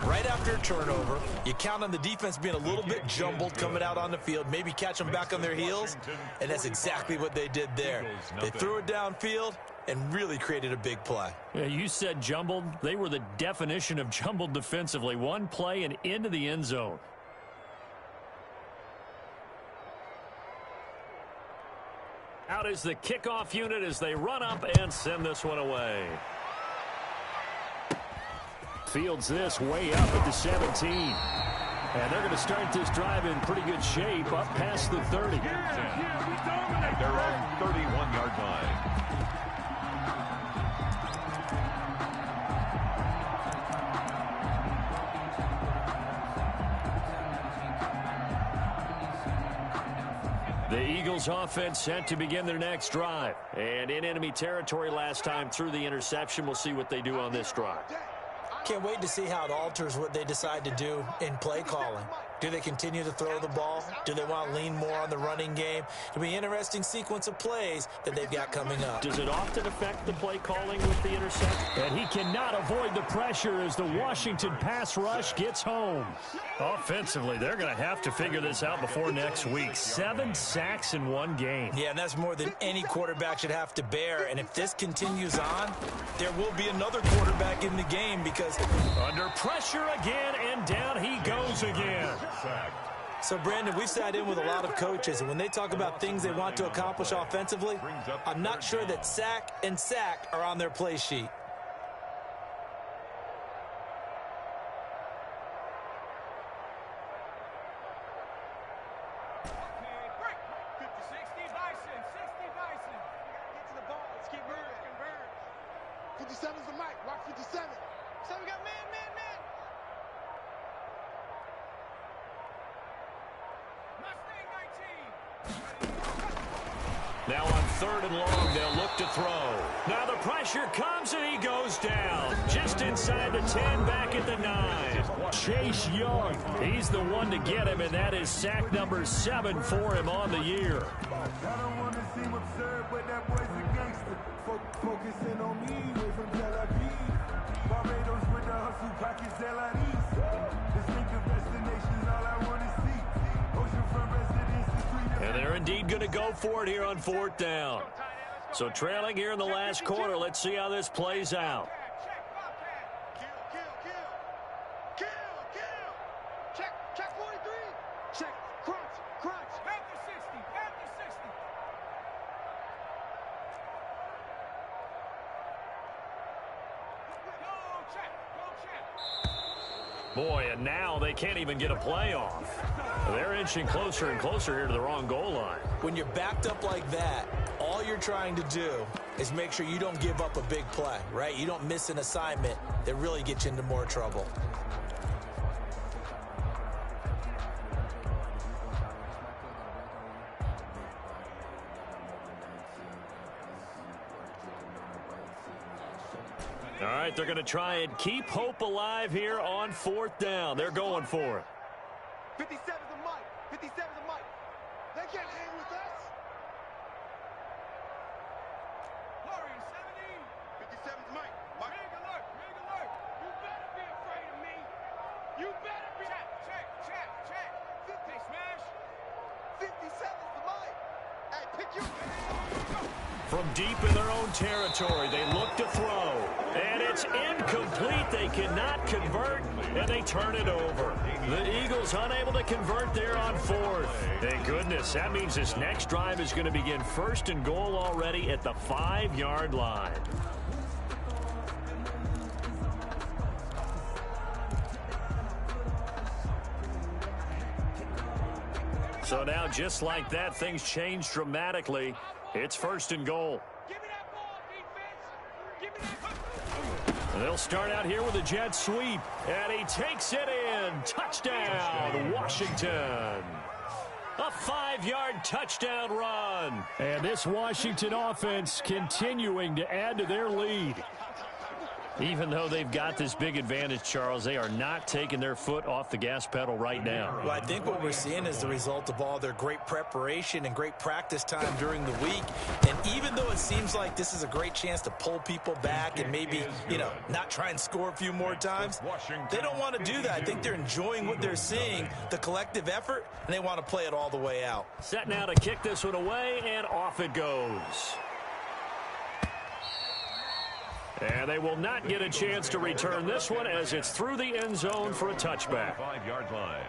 Right after a turnover, you count on the defense being a little bit jumbled coming out on the field, maybe catch them back on their heels, and that's exactly what they did there. They threw it downfield and really created a big play. Yeah, you said jumbled. They were the definition of jumbled defensively. One play and into the end zone. Out is the kickoff unit as they run up and send this one away. Fields this way up at the 17. And they're going to start this drive in pretty good shape up past the 30. At their own 31-yard line. The Eagles offense set to begin their next drive. And in enemy territory last time through the interception. We'll see what they do on this drive. Can't wait to see how it alters what they decide to do in play calling. Do they continue to throw the ball? Do they want to lean more on the running game? It'll be an interesting sequence of plays that they've got coming up. Does it often affect the play calling with the interception? And he cannot avoid the pressure as the Washington pass rush gets home. Offensively, they're going to have to figure this out before next week. 7 sacks in one game. Yeah, and that's more than any quarterback should have to bear. And if this continues on, there will be another quarterback in the game because under pressure again, and down he goes again. So, Brandon, we've sat in with a lot of coaches, and when they talk about things they want to accomplish offensively, I'm not sure that sack and sack are on their play sheet. Now on 3rd and long, they'll look to throw. Now the pressure comes and he goes down. Just inside the 10, back at the 9. Chase Young, he's the one to get him, and that is sack number 7 for him on the year. I don't want to seem absurd, but that boy's a gangster. Focusing on me, away from Tel Aviv. Barbados with the hustle. And they're indeed going to go for it here on 4th down. So trailing here in the last quarter. Let's see how this plays out. Check 43. Check. Crunch. After 60. Boy, and now they can't even get a play off. They're inching closer and closer here to the wrong goal line. When you're backed up like that, all you're trying to do is make sure you don't give up a big play, right? You don't miss an assignment that really gets you into more trouble. All right, they're going to try and keep hope alive here on 4th down. They're going for it. 57's the mic. 57's the mic. They can't hang with us. Warrior 70. 57's mic. Rig alert. You better be afraid of me. You better be. Check. Hey, smash. 57's the mic. Hey, pick your. From deep in their own territory, they look to throw. And it's incomplete. They cannot convert, and they turn it over. The Eagles unable to convert there on 4th. Thank goodness. That means this next drive is going to begin 1st and goal already at the 5-yard line. So now, just like that, things change dramatically. It's 1st and goal. Give me that ball, defense. Give me that. And they'll start out here with a jet sweep. And he takes it in. Touchdown, Washington. A 5-yard touchdown run. And this Washington offense continuing to add to their lead. Even though they've got this big advantage, Charles, they are not taking their foot off the gas pedal right now. Well, I think what we're seeing is the result of all their great preparation and great practice time during the week. And even though it seems like this is a great chance to pull people back and maybe, not try and score a few more times, they don't want to do that. I think they're enjoying what they're seeing, the collective effort, and they want to play it all the way out. Set now to kick this one away, and off it goes. And they will not get a chance to return this one as it's through the end zone for a touchback. 5-yard line.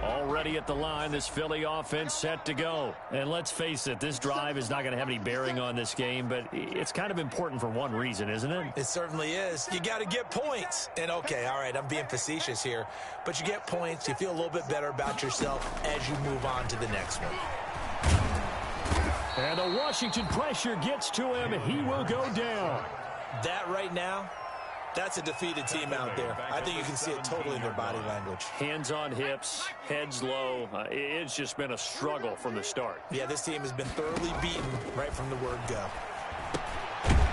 Already at the line, this Philly offense set to go. And let's face it, this drive is not going to have any bearing on this game, but it's kind of important for one reason, isn't it? It certainly is. You got to get points. And okay, all right, I'm being facetious here, but you get points, you feel a little bit better about yourself as you move on to the next one. And the Washington pressure gets to him. He will go down. That right now, that's a defeated team out there. I think you can see it totally in their body language. Hands on hips, heads low. It's just been a struggle from the start. Yeah, this team has been thoroughly beaten right from the word go.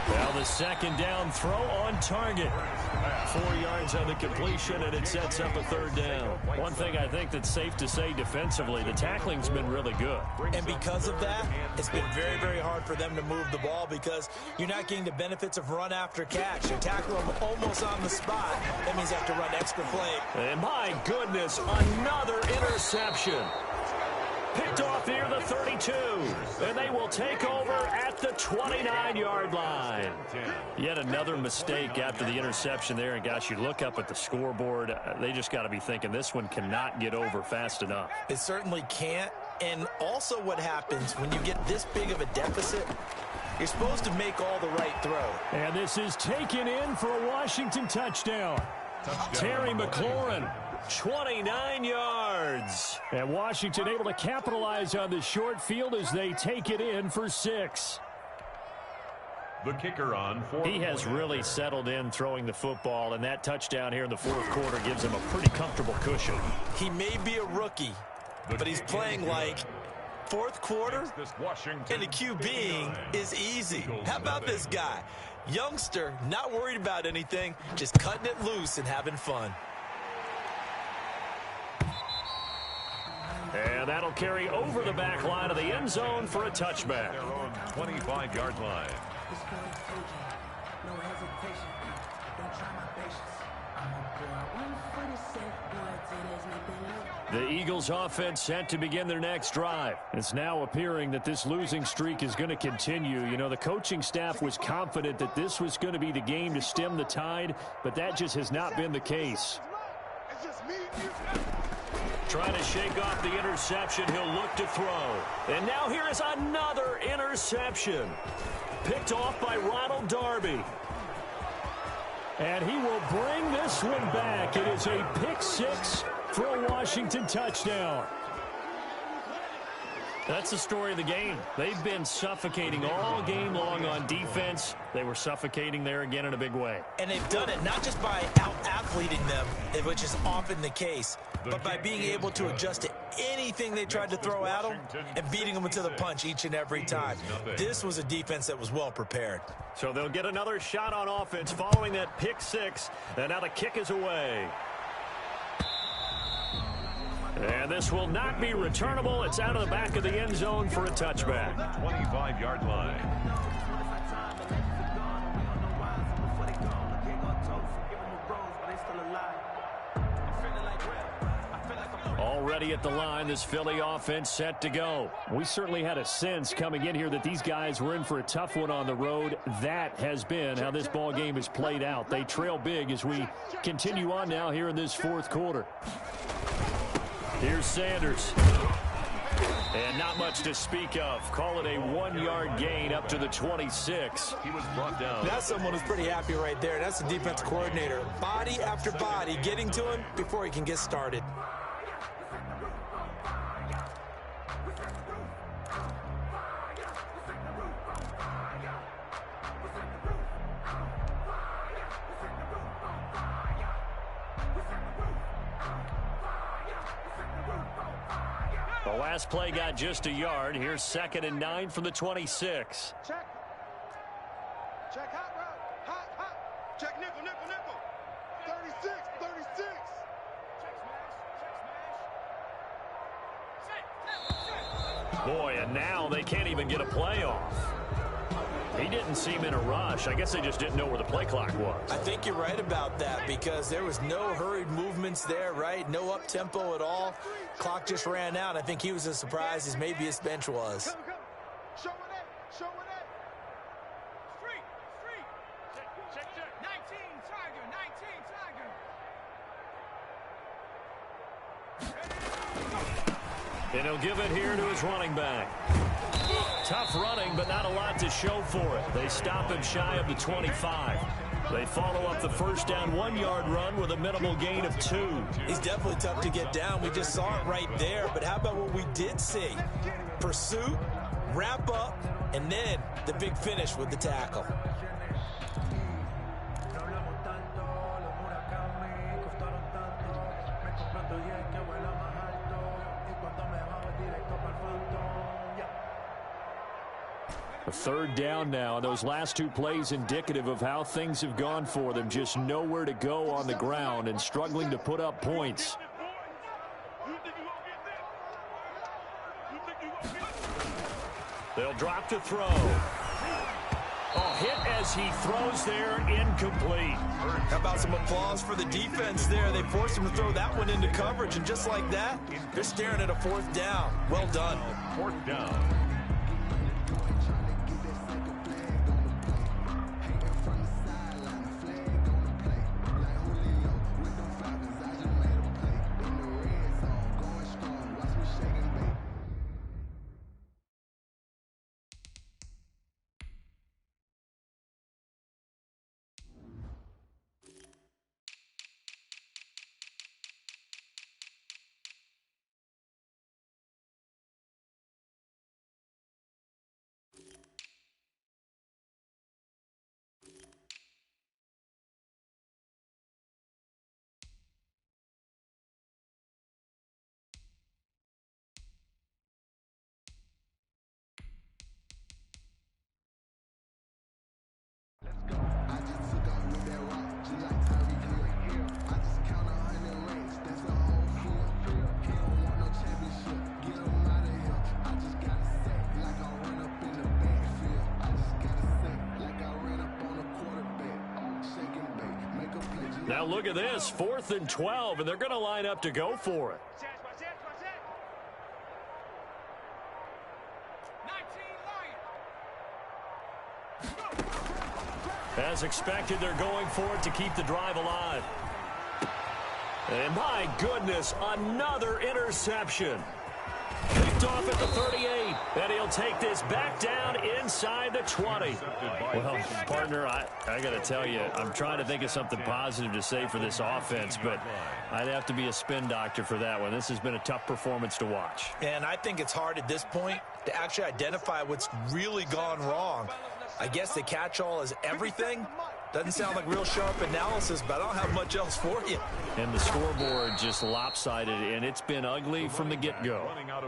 Well, the second down throw on target. 4 yards on the completion, and it sets up a 3rd down. One thing I think that's safe to say defensively, the tackling's been really good. And because of that, it's been very, very hard for them to move the ball because you're not getting the benefits of run after catch. You tackle them almost on the spot. That means you have to run extra play. And my goodness, another interception. Picked off near the 32, and they will take over at the 29-yard line. Yet another mistake after the interception there, and gosh, you look up at the scoreboard, they just got to be thinking this one cannot get over fast enough. It certainly can't, and also what happens when you get this big of a deficit, you're supposed to make all the right throw. And this is taken in for a Washington touchdown. Terry McLaurin. 29 yards. And Washington able to capitalize on the short field as they take it in for 6. The kicker on 4. He has really settled in throwing the football, and that touchdown here in the 4th quarter gives him a pretty comfortable cushion. He may be a rookie, but he's playing like Fourth quarter, and the QBing is easy. How about this guy? Youngster, not worried about anything, just cutting it loose and having fun. And that'll carry over the back line of the end zone for a touchback. Their own 25-yard line. The Eagles offense set to begin their next drive. It's now appearing that this losing streak is going to continue. You know, the coaching staff was confident that this was going to be the game to stem the tide, but that just has not been the case. Trying to shake off the interception, he'll look to throw. And now here is another interception. Picked off by Ronald Darby. And he will bring this one back. It is a pick six for a Washington touchdown. That's the story of the game. They've been suffocating all game long on defense. They were suffocating there again in a big way. And they've done it not just by out-athleting them, which is often the case, but by being able to adjust to anything they tried to throw at them and beating them to the punch each and every time. This was a defense that was well prepared. So they'll get another shot on offense following that pick six. And now the kick is away. And this will not be returnable. It's out of the back of the end zone for a touchback. 25-yard line. Already at the line, this Philly offense set to go. We certainly had a sense coming in here that these guys were in for a tough one on the road. That has been how this ball game has played out. They trail big as we continue on now here in this fourth quarter. Here's Sanders. And not much to speak of. Call it a 1-yard gain up to the 26. He was brought down. That's someone who's pretty happy right there. That's the defense coordinator. Body after body getting to him before he can get started. The last play got just a yard. Here's 2nd and 9 from the 26. Check. Check hot route. Hot, hot. Check nickel, nickel, nickel. 36, 36. Check smash. Boy, and now they can't even get a play off. He didn't seem in a rush. I guess they just didn't know where the play clock was. I think you're right about that because there was no hurried movements there, right? No up-tempo at all. Clock just ran out. I think he was as surprised as maybe his bench was. Come. Show it at. Show it at. Street. Check. 19, Tiger. And he'll give it here to his running back. Tough running, but not a lot to show for it. They stop him shy of the 25. They follow up the first down 1-yard run with a minimal gain of 2. He's definitely tough to get down. We just saw it right there. But how about what we did see? Pursuit, wrap up, and then the big finish with the tackle. A 3rd down now. Those last 2 plays indicative of how things have gone for them. Just nowhere to go on the ground and struggling to put up points. They'll drop to throw. Hit as he throws there, incomplete. How about some applause for the defense there? They forced him to throw that one into coverage, and just like that, they're staring at a 4th down. Well done. 4th down. Now look at this, 4th and 12, and they're going to line up to go for it. As expected, they're going for it to keep the drive alive. And my goodness, another interception. Picked off at the 38, and he'll take this back down inside the 20. Well, partner, I got to tell you, I'm trying to think of something positive to say for this offense, but I'd have to be a spin doctor for that one. This has been a tough performance to watch. And I think it's hard at this point to actually identify what's really gone wrong. I guess the catch-all is everything. Doesn't sound like real sharp analysis, but I don't have much else for you. And the scoreboard just lopsided, and it's been ugly from the get-go.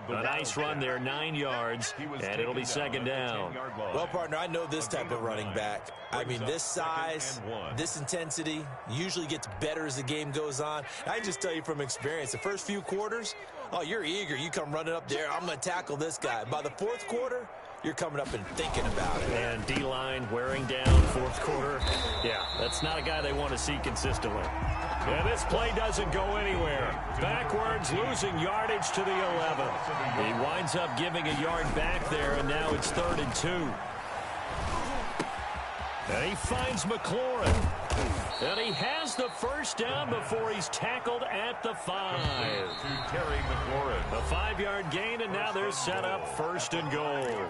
A nice run there, 9 yards, and it'll be 2nd down. Well, partner, I know this type of running back. I mean, this size, this intensity usually gets better as the game goes on. I can just tell you from experience, the first few quarters, oh, you're eager. You come running up there, I'm going to tackle this guy. By the 4th quarter, you're coming up and thinking about it. And D-line wearing down 4th quarter. Yeah, that's not a guy they want to see consistently. And this play doesn't go anywhere. Backwards, losing yardage to the 11. He winds up giving a yard back there, and now it's 3rd and 2. And he finds McLaurin. And he has the first down before he's tackled at the 5. To Terry McLaurin. A 5-yard gain, and now they're set up 1st and goal.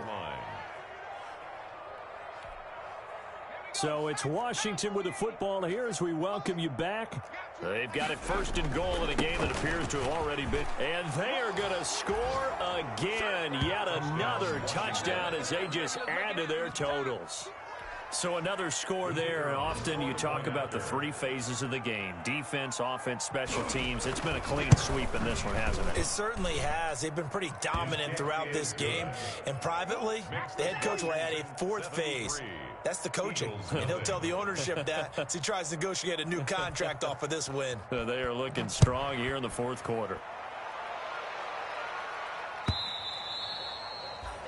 So it's Washington with the football here as we welcome you back. They've got it 1st and goal in a game that appears to have already been. And they are going to score again. Yet another touchdown as they just add to their totals. So another score there. Often you talk about the 3 phases of the game. Defense, offense, special teams. It's been a clean sweep in this one, hasn't it? It certainly has. They've been pretty dominant throughout this game. And privately, the head coach will add a 4th phase. That's the coaching. And he'll tell the ownership that as he tries to negotiate a new contract off of this win. They are looking strong here in the 4th quarter.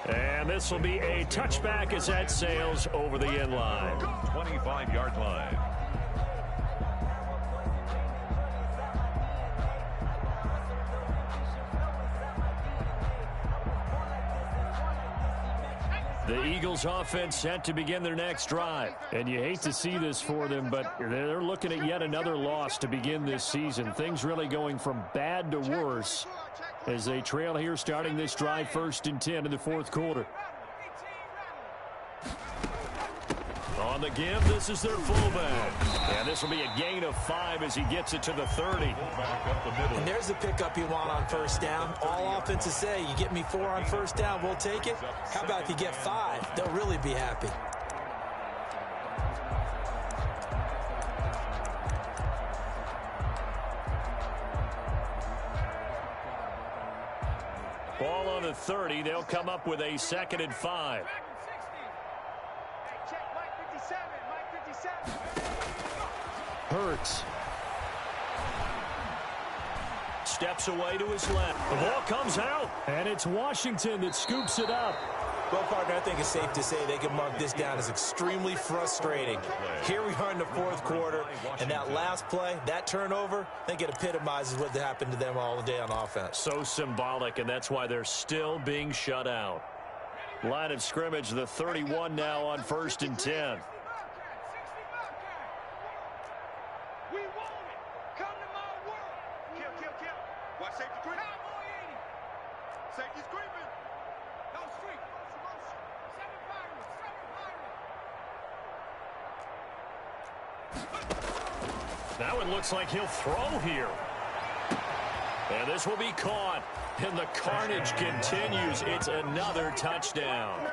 And this will be a touchback as that sails over the end line. 25-yard line. The Eagles offense set to begin their next drive. And you hate to see this for them, but they're looking at yet another loss to begin this season. Things really going from bad to worse as they trail here starting this drive 1st and 10 in the 4th quarter. On the give, this is their fullback. And this will be a gain of 5 as he gets it to the 30. And there's the pickup you want on 1st down. All offenses say, you get me 4 on 1st down, we'll take it. How about if you get 5? They'll really be happy. Ball on the 30. They'll come up with a 2nd and 5. Hurts. Steps away to his left. The ball comes out, and it's Washington that scoops it up. Well, partner, I think it's safe to say they can mark this down as extremely frustrating. Here we are in the 4th quarter, and that last play, that turnover, I think it epitomizes what happened to them all day on offense. So symbolic, and that's why they're still being shut out. Line of scrimmage, the 31 now on 1st and 10. Now it looks like he'll throw here. And this will be caught. And the carnage continues. It's another touchdown.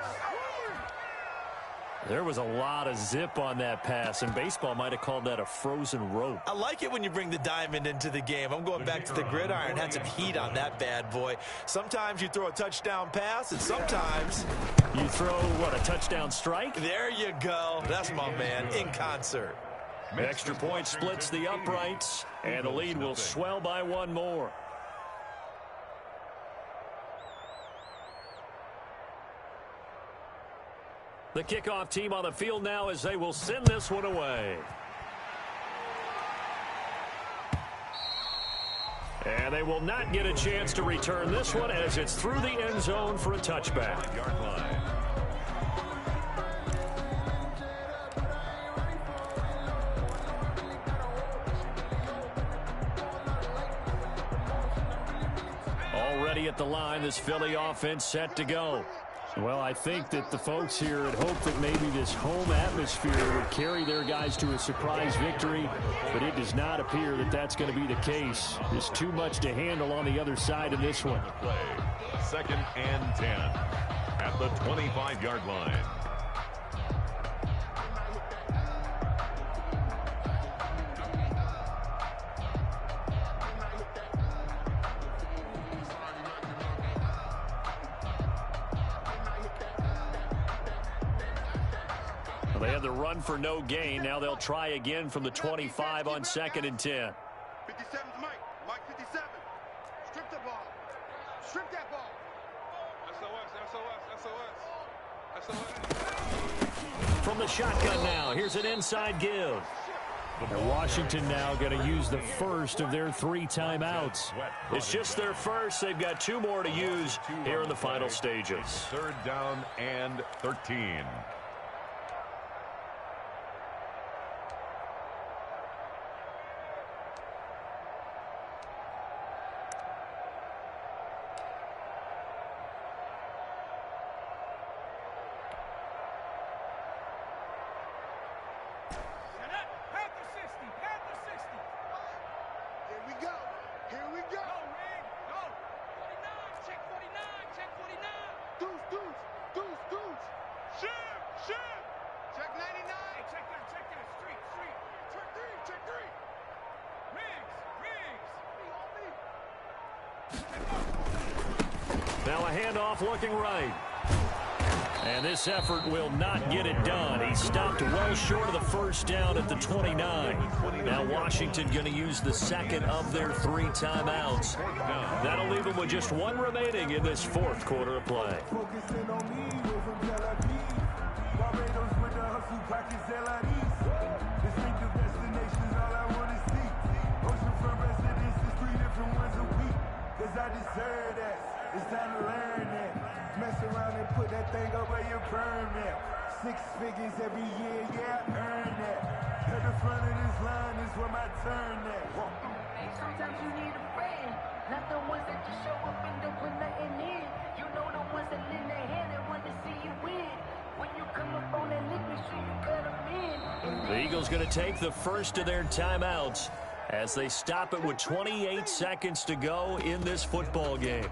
There was a lot of zip on that pass, and baseball might have called that a frozen rope. I like it when you bring the diamond into the game. I'm going back to the gridiron. Had some heat on that bad boy. Sometimes you throw a touchdown pass, and sometimes you throw, what, a touchdown strike? There you go. That's my man, in concert. Extra point splits the uprights, and the lead will swell by 1 more. The kickoff team on the field now as they will send this one away. And they will not get a chance to return this one as it's through the end zone for a touchback. Already at the line, this Philly offense set to go. Well, I think that the folks here had hoped that maybe this home atmosphere would carry their guys to a surprise victory, but it does not appear that that's going to be the case. There's too much to handle on the other side in this one. Second and 10 at the 25-yard line. They had the run for no gain. Now they'll try again from the 25 on 2nd and 10. 57's Mike. Mike 57. Strip the ball. Strip that ball. SOS. From the shotgun now, here's an inside give. And Washington now going to use the first of their 3 timeouts. It's just their first. They've got 2 more to use here in the final stages. 3rd down and 13. Now a handoff looking right. And this effort will not get it done. He stopped well short of the first down at the 29. Now Washington going to use the second of their 3 timeouts. That'll leave them with just 1 remaining in this 4th quarter of play. It's time to learn that. Mess around and put that thing over your permit. 6 figures every year, yeah, earn that. At the front of this line is where my turn at. Hey, sometimes you need a friend. Not the ones that just show up and don't put nothing in. You know the ones that lend their hand and want to see you win. When you come up on that lick, make sure you cut them in. The Eagles going to take the first of their timeouts as they stop it with 28 seconds to go in this football game.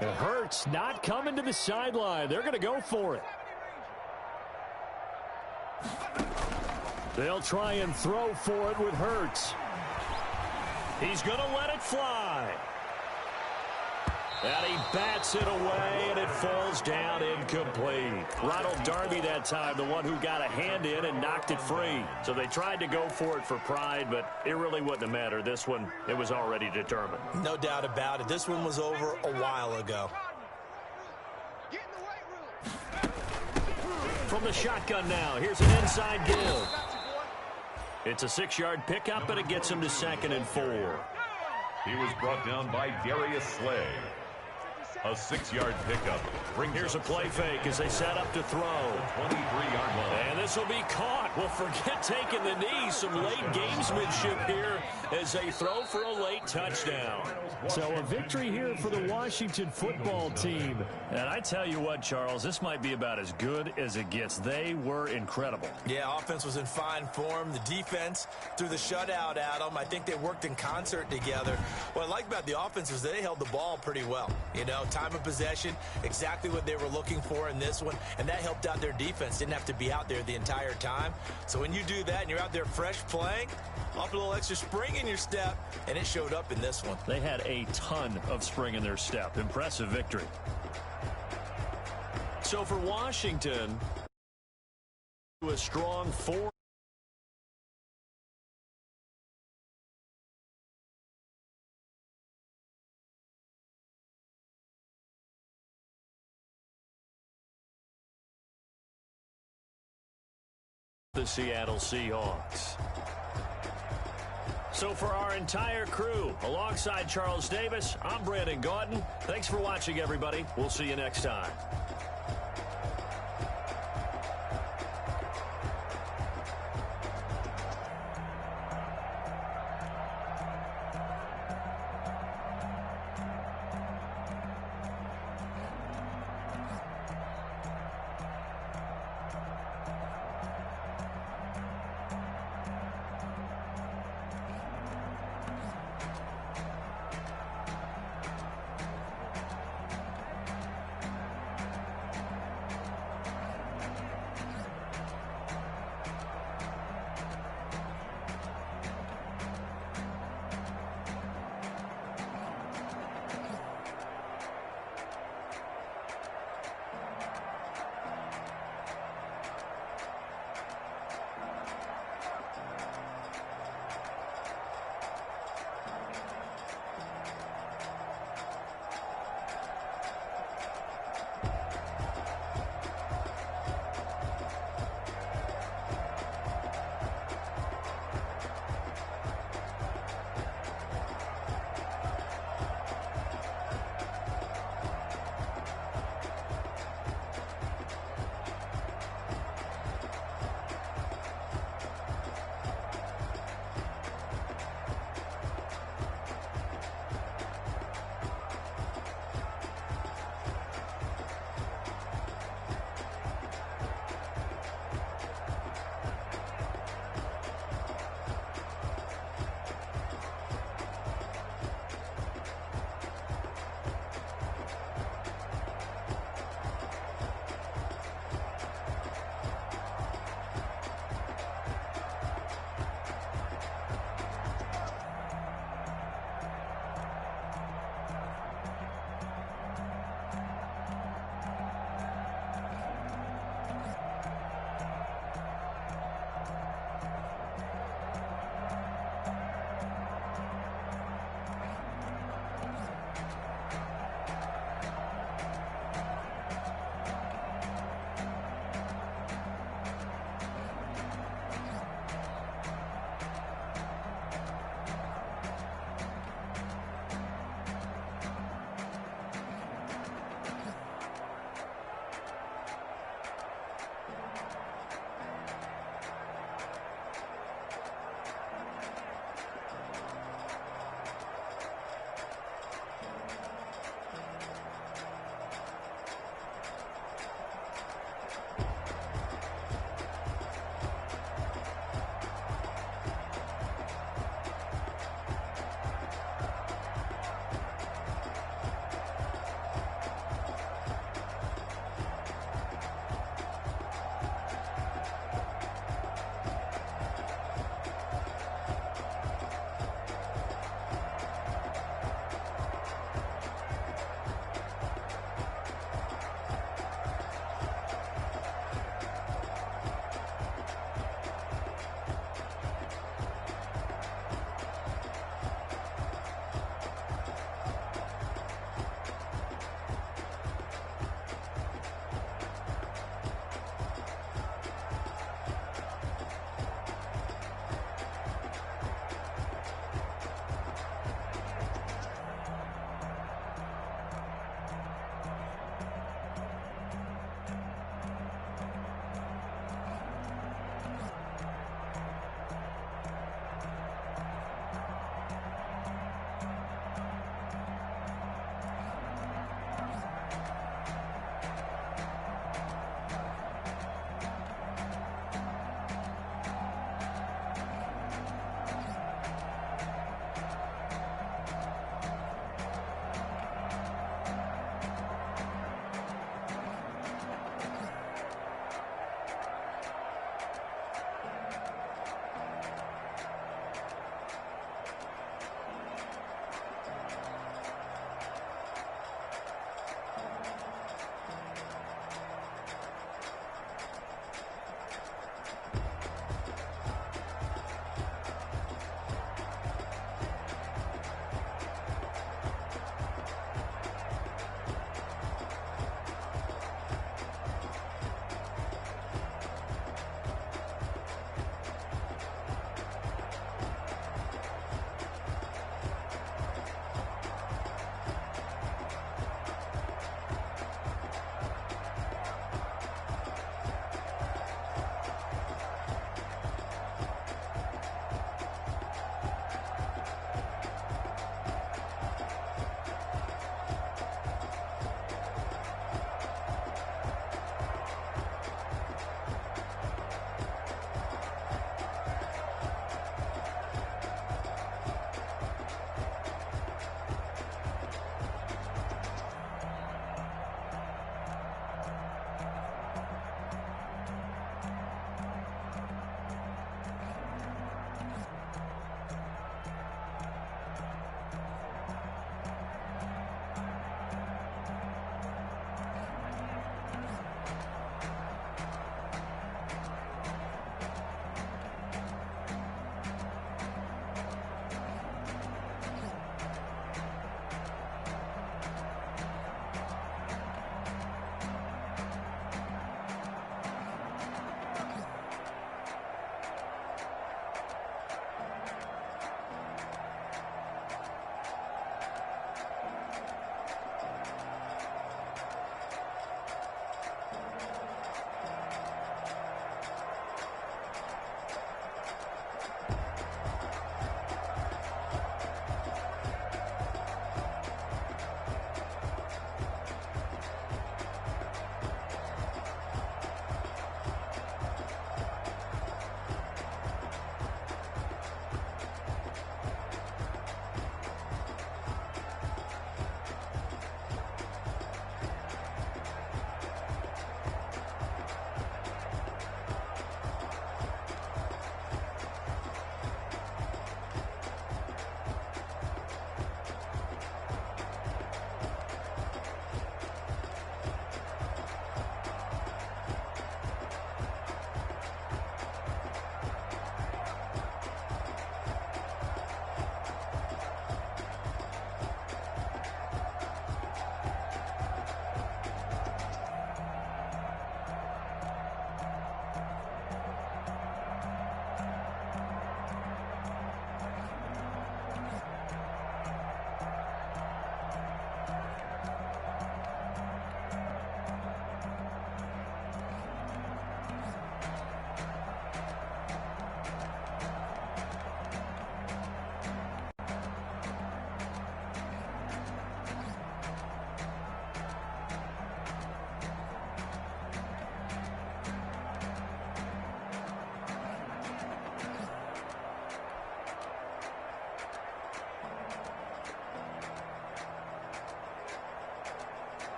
And Hurts not coming to the sideline. They're going to go for it. They'll try and throw for it with Hurts. He's going to let it fly. And he bats it away, and it falls down incomplete. Ronald Darby that time, the one who got a hand in and knocked it free. So they tried to go for it for pride, but it really wouldn't have mattered. This one, it was already determined. No doubt about it. This one was over a while ago. From the shotgun now, here's an inside give. It's a 6-yard pickup, and it gets him to 2nd and 4. He was brought down by Darius Slay. A 6-yard pickup. Here's a play fake as they set up to throw. 23-yard line. And this will be caught. Well, forget taking the knee. Some late gamesmanship here as they throw for a late touchdown. So a victory here for the Washington football team. And I tell you what, Charles, this might be about as good as it gets. They were incredible. Yeah, offense was in fine form. The defense threw the shutout at them. I think they worked in concert together. What I like about the offense is they held the ball pretty well. You know, know, time of possession, exactly what they were looking for in this one, and that helped out their defense. Didn't have to be out there the entire time. So when you do that and you're out there fresh playing, off a little extra spring in your step, and it showed up in this one. They had a ton of spring in their step. Impressive victory. So for Washington, a strong 4. The Seattle Seahawks. So for our entire crew, alongside Charles Davis, I'm Brandon Gaudin. Thanks for watching, everybody. We'll see you next time.